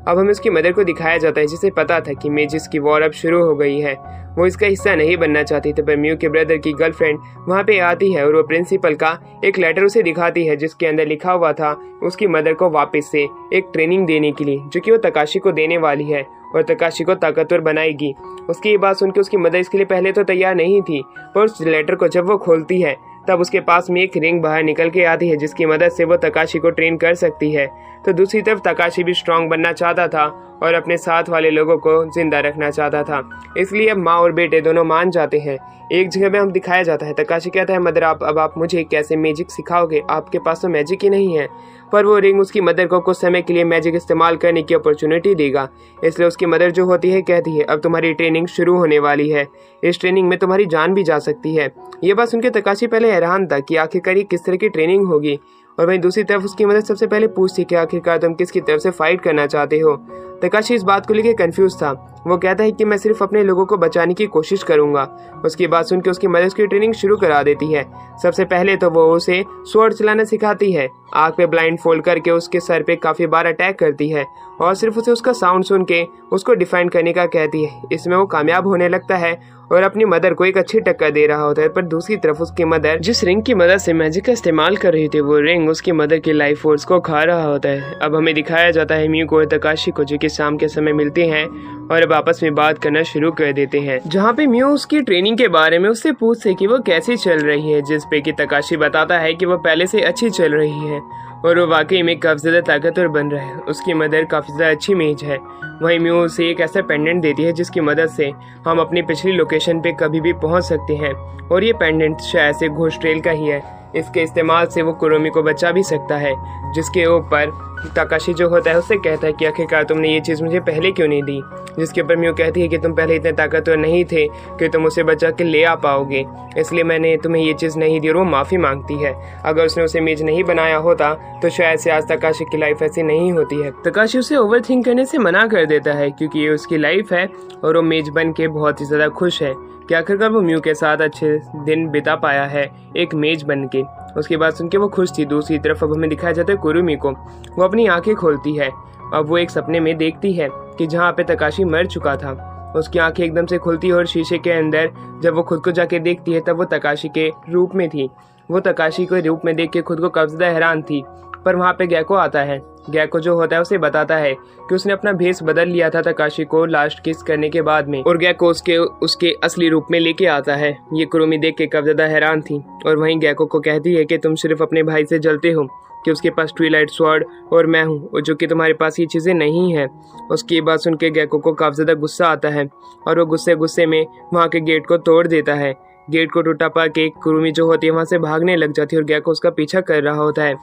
अब हमें उसकी मदर को दिखाया जाता है जिसे पता था कि मेजिस की वॉर अब शुरू हो गई है। वो इसका हिस्सा नहीं बनना चाहती थी, पर म्यू के ब्रदर की गर्लफ्रेंड वहाँ पे आती है और वो प्रिंसिपल का एक लेटर उसे दिखाती है जिसके अंदर लिखा हुआ था उसकी मदर को वापस से एक ट्रेनिंग देने के लिए, जो कि वो तकाशी को देने वाली है और तकाशी को ताकतवर बनाएगी। उसकी ये बात सुनकर उसकी मदर इसके लिए पहले तो तैयार नहीं थी, पर उस लेटर को जब वो खोलती है तब उसके पास में एक रिंग बाहर निकल के आती है जिसकी मदद से वो तकाशी को ट्रेन कर सकती है। तो दूसरी तरफ तकाशी भी स्ट्रांग बनना चाहता था और अपने साथ वाले लोगों को जिंदा रखना चाहता था, इसलिए अब माँ और बेटे दोनों मान जाते हैं। एक जगह में हम दिखाया जाता है तकाशी कहता है मदर आप मुझे कैसे मैजिक सिखाओगे, आपके पास तो मैजिक ही नहीं है। पर वो रिंग उसकी मदर को कुछ समय के लिए मैजिक इस्तेमाल करने की अपॉर्चुनिटी देगा, इसलिए उसकी मदर जो होती है कहती है अब तुम्हारी ट्रेनिंग शुरू होने वाली है, इस ट्रेनिंग में तुम्हारी जान भी जा सकती है। ये बात सुनकर तकाशी पहले हैरान था कि आखिरकार ये किस तरह की ट्रेनिंग होगी, और वहीं दूसरी तरफ उसकी मदद सबसे पहले पूछती कि आखिरकार तुम किसकी तरफ से फाइट करना चाहते हो। तकाशी इस बात को लेकर कंफ्यूज था। वो कहता है कि मैं सिर्फ अपने लोगों को बचाने की कोशिश करूंगा। उसकी बात सुनकर उसकी मदद उसकी ट्रेनिंग शुरू करा देती है। सबसे पहले तो वो उसे स्वॉर्ड चलाना सिखाती है, आग पे ब्लाइंड फोल्ड करके उसके सर पे काफी बार अटैक करती है और सिर्फ उसे उसका साउंड सुन के उसको डिफाइन करने का कहती है। इसमें वो कामयाब होने लगता है और अपनी मदर को एक अच्छी टक्कर दे रहा होता है। पर दूसरी तरफ उसकी मदर जिस रिंग की मदद से मैजिक का इस्तेमाल कर रही थी, वो रिंग उसकी मदर की लाइफ फोर्स को खा रहा होता है। अब हमें दिखाया जाता है म्यू और तकाशी को, जो कि शाम के समय मिलते हैं और अब आपस में बात करना शुरू कर देते हैं, जहाँ पे म्यू उसकी ट्रेनिंग के बारे में उससे पूछते कि वो कैसी चल रही है, जिस पे कि तकाशी बताता है कि वो पहले से अच्छी चल रही है और वो वाकई में काफी ज्यादा ताकतवर बन रहा है। उसकी मदर काफी ज्यादा अच्छी मेज है। वहीं म्यू उसे एक ऐसा पेंडेंट देती है जिसकी मदद से हम अपनी पिछली लोकेशन पे कभी भी पहुंच सकते हैं, और ये पेंडेंट शायद से घोष ट्रेल का ही है। इसके इस्तेमाल से वो कुरुमी को बचा भी सकता है, जिसके ऊपर तकाशी जो होता है उससे कहता है कि आखिरकार तुमने ये चीज़ मुझे पहले क्यों नहीं दी, जिसके ऊपर म्यू कहती है कि तुम पहले इतने ताकतवर नहीं थे कि तुम उसे बचा के ले आ पाओगे, इसलिए मैंने तुम्हें ये चीज़ नहीं दी, और वो माफ़ी मांगती है। अगर उसने उसे मेज नहीं बनाया होता तो शायद से आज तकाशी की लाइफ ऐसी नहीं होती है। तकाशी उसे ओवर थिंक करने से मना कर देता है क्योंकि ये उसकी लाइफ है और वो मेज बन के बहुत ही ज़्यादा खुश है कि आखिरकार वो म्यू के साथ अच्छे दिन बिता पाया है एक मेज बन के। उसकी बात सुन के वो खुश थी। दूसरी तरफ अब हमें दिखाया जाता है कुरुमी को। वो अपनी आंखें खोलती है। अब वो एक सपने में देखती है कि जहाँ पे तकाशी मर चुका था। उसकी आंखें एकदम से खुलती है और शीशे के अंदर जब वो खुद को जाके देखती है तब वो तकाशी के रूप में थी। वो तकाशी के रूप में देख के खुद को काफी ज्यादा हैरान थी। पर वहाँ पे गैको आता है। गैको जो होता है उसे बताता है कि उसने अपना भेष बदल लिया था तकाशी को लास्ट किस करने के बाद में, और गैको उसके असली रूप में लेके आता है। ये कुरुमी देख के काफी ज्यादा हैरान थी और वहीं गैको को कहती है कि तुम सिर्फ अपने भाई से जलते हो कि उसके पास ट्विलाइट स्वॉर्ड और मैं हूँ, और जो कि तुम्हारे पास ये चीज़ें नहीं हैं। उसकी बात सुन के गैको को काफी ज्यादा गुस्सा आता है और वो गुस्से में वहाँ के गेट को तोड़ देता है। गेट को टूटा पा के कुरुमी जो होती है वहाँ से भागने लग जाती है और गैको उसका पीछा कर रहा होता है।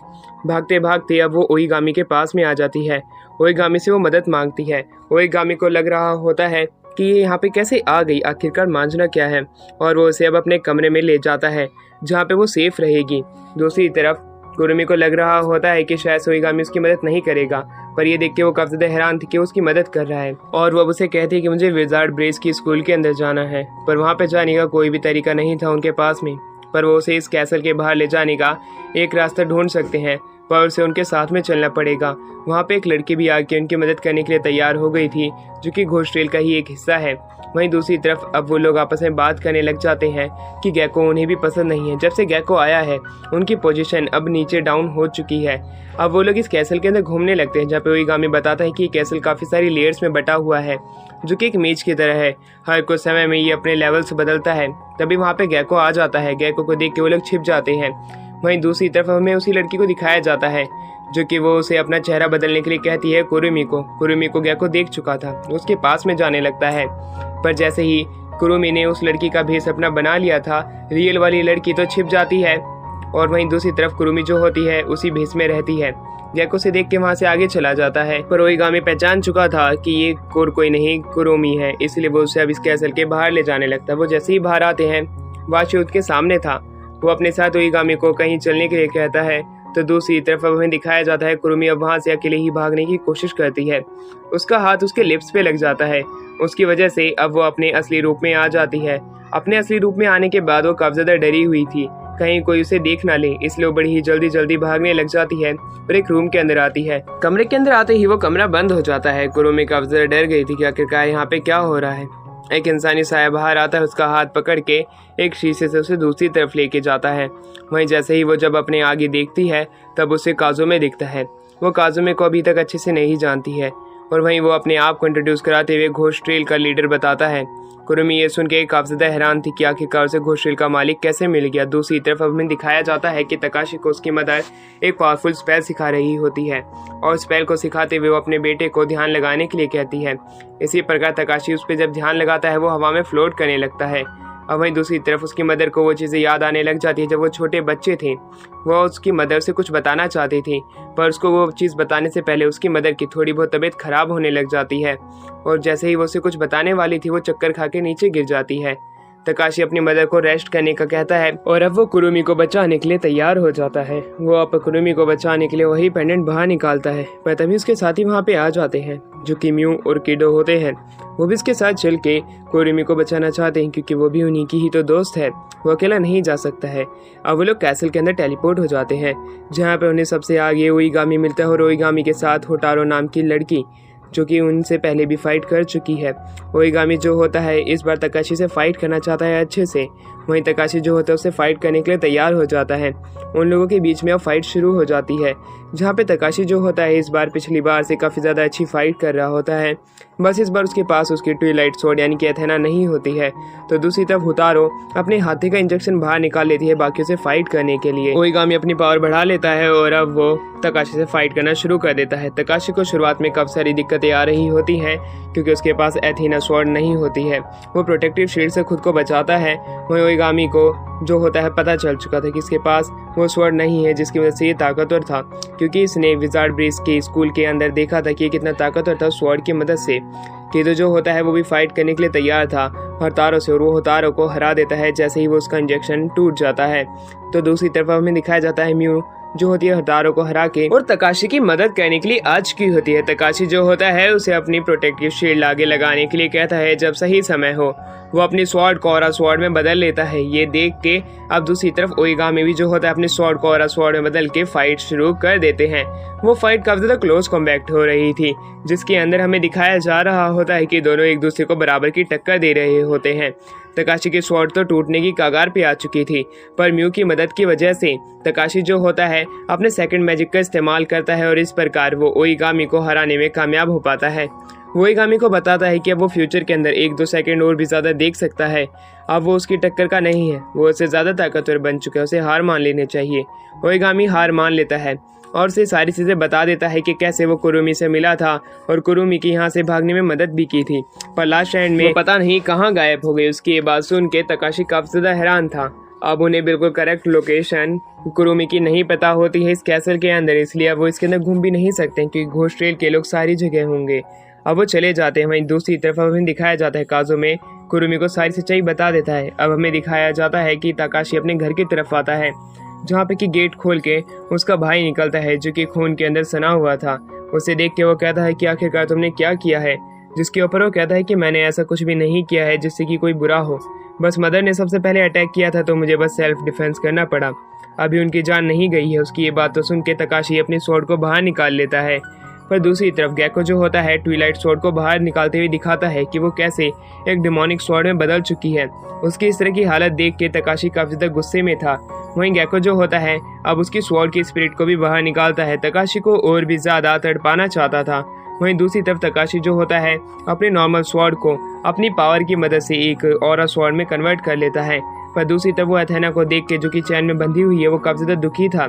भागते भागते अब वो ओईगामी के पास में आ जाती है। ओईगामी से वो मदद मांगती है। ओईगामी को लग रहा होता है कि ये यहाँ पे कैसे आ गई, आखिरकार मांझना क्या है, और वो उसे अब अपने कमरे में ले जाता है जहाँ पे वो सेफ रहेगी। दूसरी तरफ कुरुमी को लग रहा होता है कि शायद ओईगामी उसकी मदद नहीं करेगा, पर ये देख के वो काफी ज्यादा हैरान थी कि उसकी मदद कर रहा है, और वो उसे कहती है कि मुझे विजार्ड ब्रेस की स्कूल के अंदर जाना है। पर वहाँ पे जाने का कोई भी तरीका नहीं था उनके पास में, पर वो उसे इस कैसल के बाहर ले जाने का एक रास्ता ढूंढ सकते हैं, पर उसे उनके साथ में चलना पड़ेगा। वहाँ पे एक लड़की भी आके उनकी मदद करने के लिए तैयार हो गई थी, जो कि घोष ट्रेल का ही एक हिस्सा है। वहीं दूसरी तरफ अब वो लोग आपस में बात करने लग जाते हैं कि गैको उन्हें भी पसंद नहीं है। जब से गैको आया है उनकी पोजीशन अब नीचे डाउन हो चुकी है। अब वो लोग इस कैसल के अंदर घूमने लगते हैं, जहाँ पे ओईगामी बताता है कि कैसल काफ़ी सारी लेयर्स में बटा हुआ है, जो कि एक मेज की तरह है। हर कुछ समय में ये अपने लेवल्स बदलता है। तभी वहाँ पे गैको आ जाता है। गैको को देख के वो लोग छिप जाते हैं। वहीं दूसरी तरफ हमें उसी लड़की को दिखाया जाता है जो कि वो उसे अपना चेहरा बदलने के लिए कहती है कुरुमी को। कुरुमी को गैको देख चुका था, उसके पास में जाने लगता है, पर जैसे ही कुरुमी ने उस लड़की का भेष अपना बना लिया था, रियल वाली लड़की तो छिप जाती है, और वहीं दूसरी तरफ कुरुमी जो होती है उसी भेष में रहती है। गैको से देख के वहाँ से आगे चला जाता है, पर ओईगामी पहचान चुका था कि ये कोई नहीं कुरुमी है, इसलिए वो उसे अब इस कैसल के बाहर ले जाने लगता है। वो जैसे ही बाहर आते हैं वाशिउत के सामने था। वो अपने साथ ओईगामी को कहीं चलने के लिए कहता है, तो दूसरी तरफ अब हमें दिखाया जाता है कुरुमी अब वहाँ से अकेले ही भागने की कोशिश करती है। उसका हाथ उसके लिप्स पे लग जाता है। उसकी वजह से अब वो अपने असली रूप में आ जाती है। अपने असली रूप में आने के बाद वो काफी ज्यादा डरी हुई थी कहीं कोई उसे देख ना ले, इसलिए वो बड़ी ही जल्दी जल्दी भागने लग जाती है और एक रूम के अंदर आती है। कमरे के अंदर आते ही वो कमरा बंद हो जाता है। कुरुमी काफी ज्यादा डर गई थी कि आखिरकार यहाँ पे क्या हो रहा है। एक इंसानी साया बाहर आता है, उसका हाथ पकड़ के एक शीशे से उसे दूसरी तरफ लेके जाता है। वहीं जैसे ही वो जब अपने आगे देखती है तब उसे काजुमे दिखता है। वो काजुमे को अभी तक अच्छे से नहीं जानती है और वहीं वो अपने आप को इंट्रोड्यूस कराते हुए घोस्ट ट्रेल का लीडर बताता है। कुरुमी ये सुन के काफी ज्यादा हैरान थी कि आखिरकार उसे घोस्ट ट्रेल का मालिक कैसे मिल गया। दूसरी तरफ हमें दिखाया जाता है कि तकाशी को उसकी मदर एक पावरफुल स्पेल सिखा रही होती है और स्पेल को सिखाते हुए वो अपने बेटे को ध्यान लगाने के लिए कहती है। इसी प्रकार तकाशी उस पर जब ध्यान लगाता है वो हवा में फ्लोट करने लगता है। और वहीं दूसरी तरफ उसकी मदर को वो चीज़ें याद आने लग जाती है जब वो छोटे बच्चे थे। वो उसकी मदर से कुछ बताना चाहती थी पर उसको वो चीज़ बताने से पहले उसकी मदर की थोड़ी बहुत तबीयत खराब होने लग जाती है और जैसे ही वो उसे कुछ बताने वाली थी वो चक्कर खा के नीचे गिर जाती है। तकाशी अपनी मदर को रेस्ट करने का कहता है और अब वो कुरुमी को बचाने के लिए तैयार हो जाता है। वो अब कुरुमी को बचाने के लिए वही पेंडेंट बाहर निकालता है पर तभी उसके साथी वहाँ पे आ जाते हैं जो कि म्यू और किडो होते हैं। वो भी इसके साथ चल के कुरुमी को बचाना चाहते हैं क्योंकि वो भी उन्हीं की ही तो दोस्त है, वो अकेला नहीं जा सकता है। अब वो लोग कैसल के अंदर टेलीपोर्ट हो जाते हैं जहाँ पे उन्हें सबसे आगे ओइगामी मिलता है और ओइगामी के साथ होटारो नाम की लड़की जो कि उनसे पहले भी फाइट कर चुकी है। ओइगामी जो होता है इस बार तकाशी से फाइट करना चाहता है अच्छे से। वहीं तकाशी जो होता है उससे फाइट करने के लिए तैयार हो जाता है। उन लोगों के बीच में अब फाइट शुरू हो जाती है जहाँ पे तकाशी जो होता है इस बार पिछली बार से काफ़ी ज़्यादा अच्छी फाइट कर रहा होता है। बस इस बार उसके पास उसकी ट्विलाइट स्वॉर्ड यानी कि एथेना नहीं होती है। तो दूसरी तरफ होतारो अपने हाथी का इंजेक्शन बाहर निकाल लेती है बाकियों से फाइट करने के लिए। ओइगामी अपनी पावर बढ़ा लेता है और अब वो तकाशी से फाइट करना शुरू कर देता है। तकाशी को शुरुआत में काफ़ी सारी दिक्कतें आ रही होती हैं क्योंकि उसके पास एथेना स्वॉर्ड नहीं होती है। वो प्रोटेक्टिव शील्ड से खुद को बचाता है। वहीं ओइगामी को जो होता है पता चल चुका था कि इसके पास वो स्वॉर्ड नहीं है जिसकी वजह से ये ताकतवर था क्योंकि इसने विजार्ड ब्रेस के स्कूल के अंदर देखा था कि ये कितना ताकतवर था स्वॉर्ड की मदद से। किडो जो होता है वो भी फाइट करने के लिए तैयार था होतारो से और वो होतारो को हरा देता है जैसे ही वो उसका इंजेक्शन टूट जाता है। तो दूसरी तरफ हमें दिखाया जाता है म्यू जो होती है होतारो को हरा के और तकाशी की मदद करने के लिए आ चुकी होती है। तकाशी जो होता है उसे अपनी प्रोटेक्टिव शील्ड आगे लगाने के लिए कहता है जब सही समय हो। वो अपनी स्वॉर्ड को ऑरा स्वॉर्ड में बदल लेता है। ये देख के अब दूसरी तरफ ओइगामी भी जो होता है अपने स्वॉर्ड को ऑरा स्वॉर्ड में बदल के फाइट शुरू कर देते हैं। वो फाइट काफी ज्यादा क्लोज कॉम्बैट हो रही थी जिसके अंदर हमें दिखाया जा रहा होता है कि दोनों एक दूसरे को बराबर की टक्कर दे रहे होते हैं। तकाशी की स्वॉर्ड तो टूटने की कगार पे आ चुकी थी पर म्यू की मदद की वजह से तकाशी जो होता है अपने सेकंड मैजिक का इस्तेमाल करता है और इस प्रकार वो ओइगामी को हराने में कामयाब हो पाता है। वो ओइगामी को बताता है कि अब वो फ्यूचर के अंदर 1-2 सेकंड और भी ज़्यादा देख सकता है। अब वो उसकी टक्कर का नहीं है, वो उससे ज़्यादा ताकतवर बन चुका है, उसे हार मान लेनी चाहिए। ओइगामी हार मान लेता है और उसे सारी चीज़ें बता देता है कि कैसे वो कुरुमी से मिला था और कुरुमी की यहाँ से भागने में मदद भी की थी पर लास्ट एंड में पता नहीं कहाँ गायब हो गई। उसकी ये बात सुन के तकाशी काफी ज़्यादा हैरान था। अब उन्हें बिल्कुल करेक्ट लोकेशन कुरुमी की नहीं पता होती है इस कैसल के अंदर, इसलिए अब वो इसके अंदर घूम भी नहीं सकते क्योंकि घोस्ट ट्रेल के लोग सारी जगह होंगे। अब वो चले जाते हैं। वहीं दूसरी तरफ हमें दिखाया जाता है काजुमे कुरुमी को सारी सच्चाई बता देता है। अब हमें दिखाया जाता है कि तकाशी अपने घर की तरफ आता है जहाँ पे कि गेट खोल के उसका भाई निकलता है जो कि खून के अंदर सना हुआ था। उसे देख के वो कहता है कि आखिरकार तुमने क्या किया है, जिसके ऊपर वो कहता है कि मैंने ऐसा कुछ भी नहीं किया है जिससे कि कोई बुरा हो, बस मदर ने सबसे पहले अटैक किया था तो मुझे बस सेल्फ डिफेंस करना पड़ा, अभी उनकी जान नहीं गई है। उसकी ये बात तो सुन के तकाशी अपनी स्वॉर्ड को बाहर निकाल लेता है पर दूसरी तरफ गेको जो होता है ट्विलाइट स्वॉर्ड को बाहर निकालते हुए दिखाता है कि वो कैसे एक डिमोनिक स्वॉर्ड में बदल चुकी है। उसकी इस तरह की हालत देख के तकाशी काफी ज्यादा गुस्से में था। वहीं गेको जो होता है अब उसकी स्वॉर्ड की स्पिरिट को भी बाहर निकालता है, तकाशी को और भी ज्यादा तड़पाना चाहता था। वहीं दूसरी तरफ तकाशी जो होता है अपने नॉर्मल स्वॉर्ड को अपनी पावर की मदद से एक ऑरा स्वॉर्ड में कन्वर्ट कर लेता है। पर दूसरी तरफ वो एथेना को देख के जो कि चैन में बंधी हुई है वो काफी ज्यादा दुखी था।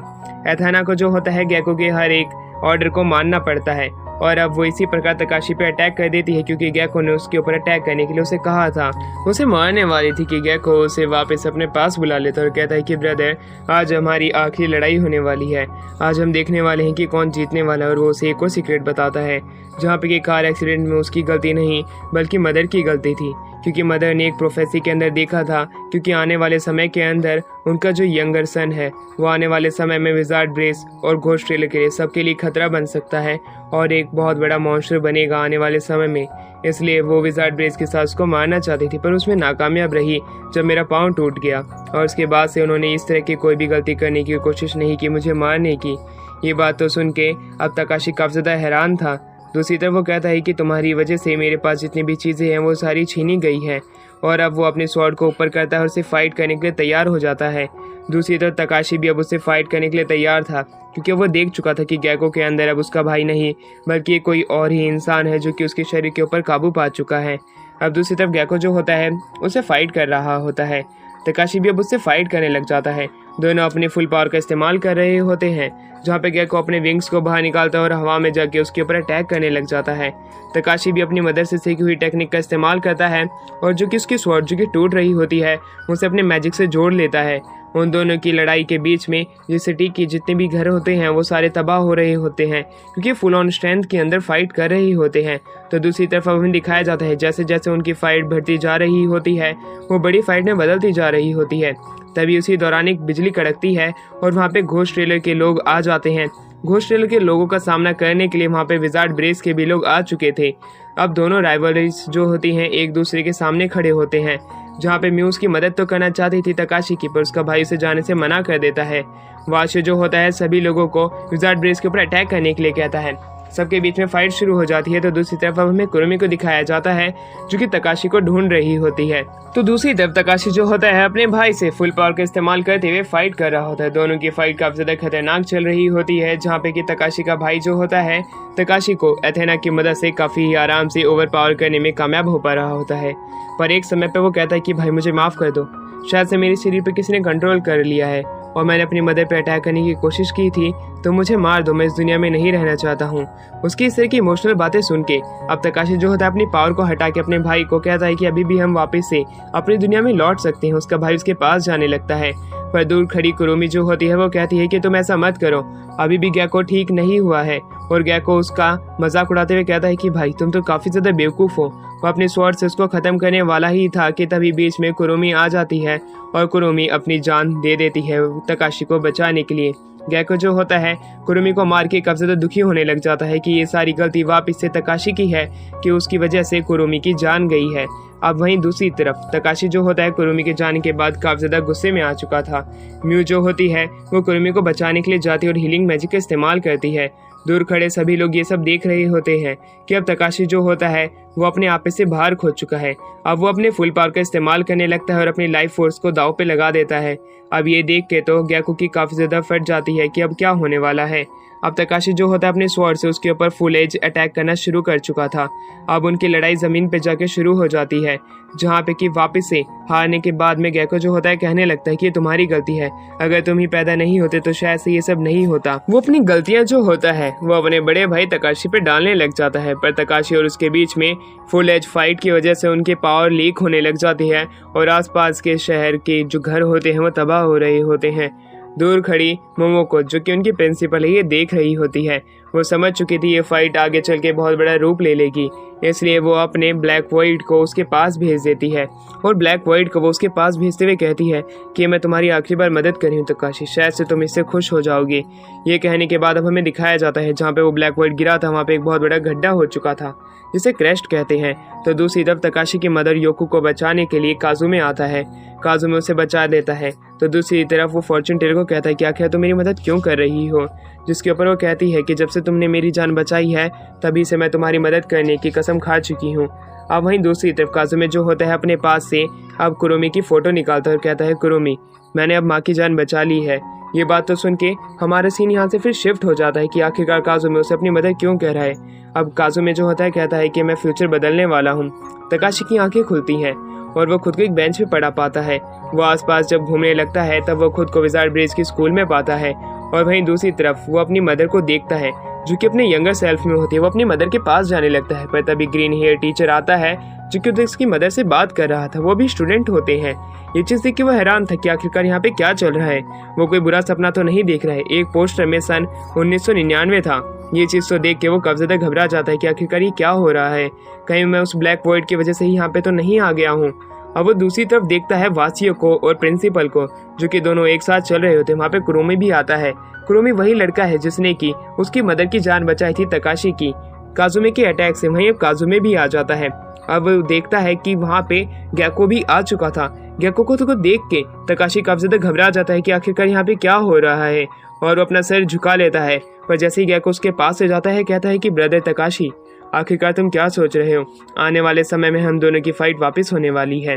एथेना को जो होता है गेको के हर एक ऑर्डर को मानना पड़ता है और अब वो इसी प्रकार तकाशी पे अटैक कर देती है क्योंकि गेको ने उसके ऊपर अटैक करने के लिए उसे कहा था। उसे मारने वाली थी कि गेको उसे वापस अपने पास बुला लेता और कहता है कि ब्रदर आज हमारी आखिरी लड़ाई होने वाली है, आज हम देखने वाले हैं कि कौन जीतने वाला है। और वो उसे एक और सीक्रेट बताता है जहाँ पे कि कार एक्सीडेंट में उसकी गलती नहीं बल्कि मदर की गलती थी क्योंकि मदर ने एक प्रोफेसी के अंदर देखा था क्योंकि आने वाले समय के अंदर उनका जो यंगर सन है वो आने वाले समय में विजार्ड ब्रेस और घोस्ट ट्रेल के लिए सबके लिए खतरा बन सकता है और एक बहुत बड़ा मॉन्स्टर बनेगा आने वाले समय में। इसलिए वो विजार्ड ब्रेस के साथ उसको मारना चाहती थी, पर उसमें नाकामयाब रही जब मेरा पाँव टूट गया। और उसके बाद से उन्होंने इस तरह की कोई भी गलती करने की कोशिश नहीं की मुझे मारने की। ये बात तो सुन के अब तकाशी काफ़ी ज़्यादा हैरान था। दूसरी तरफ वो कहता है कि तुम्हारी वजह से मेरे पास जितनी भी चीज़ें हैं वो सारी छीनी गई हैं। और अब वो अपने स्वॉर्ड को ऊपर करता है और उससे फाइट करने के लिए तैयार हो जाता है। दूसरी तरफ तकाशी भी अब उससे फाइट करने के लिए तैयार था, क्योंकि वो देख चुका था कि गैको के अंदर अब उसका भाई नहीं बल्कि कोई और ही इंसान है जो कि उसके शरीर के ऊपर काबू पा चुका है। अब दूसरी तरफ गैको जो होता है उससे फाइट कर रहा होता है। तकाशी भी अब उससे फाइट करने लग जाता है। दोनों अपनी फुल पावर का इस्तेमाल कर रहे होते हैं, जहाँ पे गैको अपने विंग्स को बाहर निकालता है और हवा में जाके उसके ऊपर अटैक करने लग जाता है। तकाशी भी अपनी मदर से सीखी हुई टेक्निक का इस्तेमाल करता है और जो कि उसकी स्वॉर्ड जो कि टूट रही होती है उसे अपने मैजिक से जोड़ लेता है। उन दोनों की लड़ाई के बीच में जिस सिटी की जितने भी घर होते हैं वो सारे तबाह हो रहे होते हैं, क्योंकि फुल ऑन स्ट्रेंथ के अंदर फाइट कर रही होते हैं। तो दूसरी तरफ अब हमें दिखाया जाता है जैसे जैसे उनकी फाइट बढ़ती जा रही होती है वो बड़ी फाइट में बदलती जा रही होती है। तभी उसी दौरान एक बिजली कड़कती है और वहाँ पे घोस्ट ट्रेलर के लोग आ जाते हैं। घोस्ट ट्रेलर के लोगों का सामना करने के लिए वहाँ पे विजार्ड ब्रेस के भी लोग आ चुके थे। अब दोनों राइवलरीज जो होती हैं एक दूसरे के सामने खड़े होते हैं, जहाँ पे म्यूज की मदद तो करना चाहती थी तकाशी की, पर उसका भाई उसे जाने से मना कर देता है। वाशो जो होता है सभी लोगों को विजार्ड ब्रेस के ऊपर अटैक करने के लिए कहता है। सबके बीच में फाइट शुरू हो जाती है। तो दूसरी तरफ अब हमें कुरुमी को दिखाया जाता है जो कि तकाशी को ढूंढ रही होती है। तो दूसरी तरफ तकाशी जो होता है अपने भाई से फुल पावर का इस्तेमाल करते हुए फाइट कर रहा होता है। दोनों की फाइट काफी ज्यादा खतरनाक चल रही होती है, जहाँ पे कि तकाशी का भाई जो होता है तकाशी को एथेना की मदद से काफी आराम से ओवर पावर करने में कामयाब हो पा रहा होता है। पर एक समय पे वो कहता है कि भाई मुझे माफ कर दो, शायद से मेरे शरीर पर किसी ने कंट्रोल कर लिया है और मैंने अपनी मदर पर अटैक करने की कोशिश की थी, तो मुझे मार दो, मैं इस दुनिया में नहीं रहना चाहता हूँ। उसकी इस तरह की इमोशनल बातें सुन के अब तकाशी जो होता है अपनी पावर को हटा के अपने भाई को कहता है कि अभी भी हम वापस से अपनी दुनिया में लौट सकते हैं। उसका भाई उसके पास जाने लगता है, पर दूर खड़ी कुरुमी जो होती है वो कहती है कि तुम ऐसा मत करो, अभी भी गैको ठीक नहीं हुआ है। और गैको उसका मजाक उड़ाते हुए कहता है कि भाई तुम तो काफी ज्यादा बेवकूफ हो। वो अपने स्वॉर्ड से उसको खत्म करने वाला ही था कि तभी बीच में कुरुमी आ जाती है और कुरुमी अपनी जान दे देती है तकाशी को बचाने के लिए। गैको जो होता है कुरुमी को मार के काफी ज्यादा दुखी होने लग जाता है कि ये सारी गलती वापिस से तकाशी की है कि उसकी वजह से कुरुमी की जान गई है। अब वहीं दूसरी तरफ तकाशी जो होता है कुरुमी के जाने के बाद काफी ज्यादा गुस्से में आ चुका था। म्यू जो होती है वो कुरुमी को बचाने के लिए जाती है और हीलिंग मैजिक का इस्तेमाल करती है। दूर खड़े सभी लोग ये सब देख रहे होते हैं कि अब तकाशी जो होता है वो अपने आप से बाहर खो चुका है। अब वो अपने फुल पावर का इस्तेमाल करने लगता है और अपनी लाइफ फोर्स को दांव पे लगा देता है। अब ये देख के तो गैको की काफी ज्यादा फट जाती है कि अब क्या होने वाला है। अब तकाशी जो होता है अपने स्वॉर्ड से उसके ऊपर फुल एज अटैक करना शुरू कर चुका था। अब उनकी लड़ाई जमीन पे जाके शुरू हो जाती है, जहाँ पे कि वापस से हारने के बाद में गैको जो होता है कहने लगता है कि ये तुम्हारी गलती है, अगर तुम ही पैदा नहीं होते तो शायद से ये सब नहीं होता। वो अपनी गलतियां जो होता है वो अपने बड़े भाई तकाशी पे डालने लग जाता है, पर तकाशी और उसके बीच में फुल एज फाइट की वजह से उनके पावर लीक होने लग जाती है और आसपास के शहर के जो घर होते हैं वो तबाह हो रहे होते हैं। दूर खड़ी मोमोको जो कि उनकी प्रिंसिपल है ये देख रही होती है। वो समझ चुकी थी ये फाइट आगे चल के बहुत बड़ा रूप ले लेगी, इसलिए वो अपने ब्लैक वॉइड को उसके पास भेज देती है और ब्लैक वॉइड को वो उसके पास भेजते हुए कहती है कि मैं तुम्हारी आखिरी बार मदद कर रही हूँ तकाशी, शायद से तुम इससे खुश हो जाओगी। ये कहने के बाद अब हमें दिखाया जाता है जहाँ पे वो ब्लैक वॉइड गिरा था वहाँ पे एक बहुत बड़ा गड्ढा हो चुका था जिसे क्रैश्ड कहते हैं। तो दूसरी तरफ तकाशी की मदर योको को बचाने के लिए काजुमे आता है, काजुमे उसे बचा देता है। तो दूसरी तरफ वो फॉर्चून टेलर को कहता है कि आखिर तुम मेरी मदद क्यों कर रही हो, जिसके ऊपर वो कहती है कि जब से तुमने मेरी जान बचाई है तभी से मैं तुम्हारी मदद करने की कसम खा चुकी हूँ। अब वहीं दूसरी तरफ काजुमे जो होता है अपने पास से अब कुरुमी की फोटो निकालता है और कहता है कुरुमी मैंने अब माँ की जान बचा ली है। ये बात तो सुन के हमारा सीन यहाँ से फिर शिफ्ट हो जाता है कि आखिरकार काजुमे उसे अपनी मदद क्यों कह रहा है। अब काजुमे जो होता है कहता है कि मैं फ्यूचर बदलने वाला हूँ। तकाशी की आंखें खुलती हैं और वो खुद को एक बेंच पे पड़ा पाता है। वो आसपास जब घूमने लगता है तब वो खुद को विजार्ड ब्रेस की स्कूल में पाता है और वहीं दूसरी तरफ वो अपनी मदर को देखता है जो कि अपने यंगर सेल्फ में होती है। वो अपनी मदर के पास जाने लगता है, पर तभी ग्रीन हेयर टीचर आता है जो कि उसकी मदर से बात कर रहा था। वो भी स्टूडेंट होते हैं। ये चीज देख के वो हैरान था कि आखिरकार यहाँ पे क्या चल रहा है। वो कोई बुरा सपना तो नहीं देख रहा है। एक पोस्टर में सन 1999 था। ये चीज तो देख के वो काफी ज्यादा घबरा जाता है कि आखिरकार ये क्या हो रहा है, कहीं मैं उस ब्लैक वॉइड की वजह से ही यहाँ पे तो नहीं आ गया हूँ। अब वो दूसरी तरफ देखता है वासियों को और प्रिंसिपल को, जो कि दोनों एक साथ चल रहे होते। वहाँ पे कुरोमी भी आता है। कुरोमी वही लड़का है जिसने की उसकी मदर की जान बचाई थी तकाशी की काजुमे के अटैक से। वहीं अब काजुमे भी आ जाता है। अब देखता है कि वहाँ पे गैको भी आ चुका था। गैको को तो देख के तकाशी काफी ज्यादा घबरा जाता है कि आखिरकार यहाँ पे क्या हो रहा है, और वो अपना सिर झुका लेता है। पर जैसे ही गैको उसके पास से जाता है, कहता है कि ब्रदर तकाशी, आखिरकार तुम क्या सोच रहे हो? आने वाले समय में हम दोनों की फाइट वापस होने वाली है।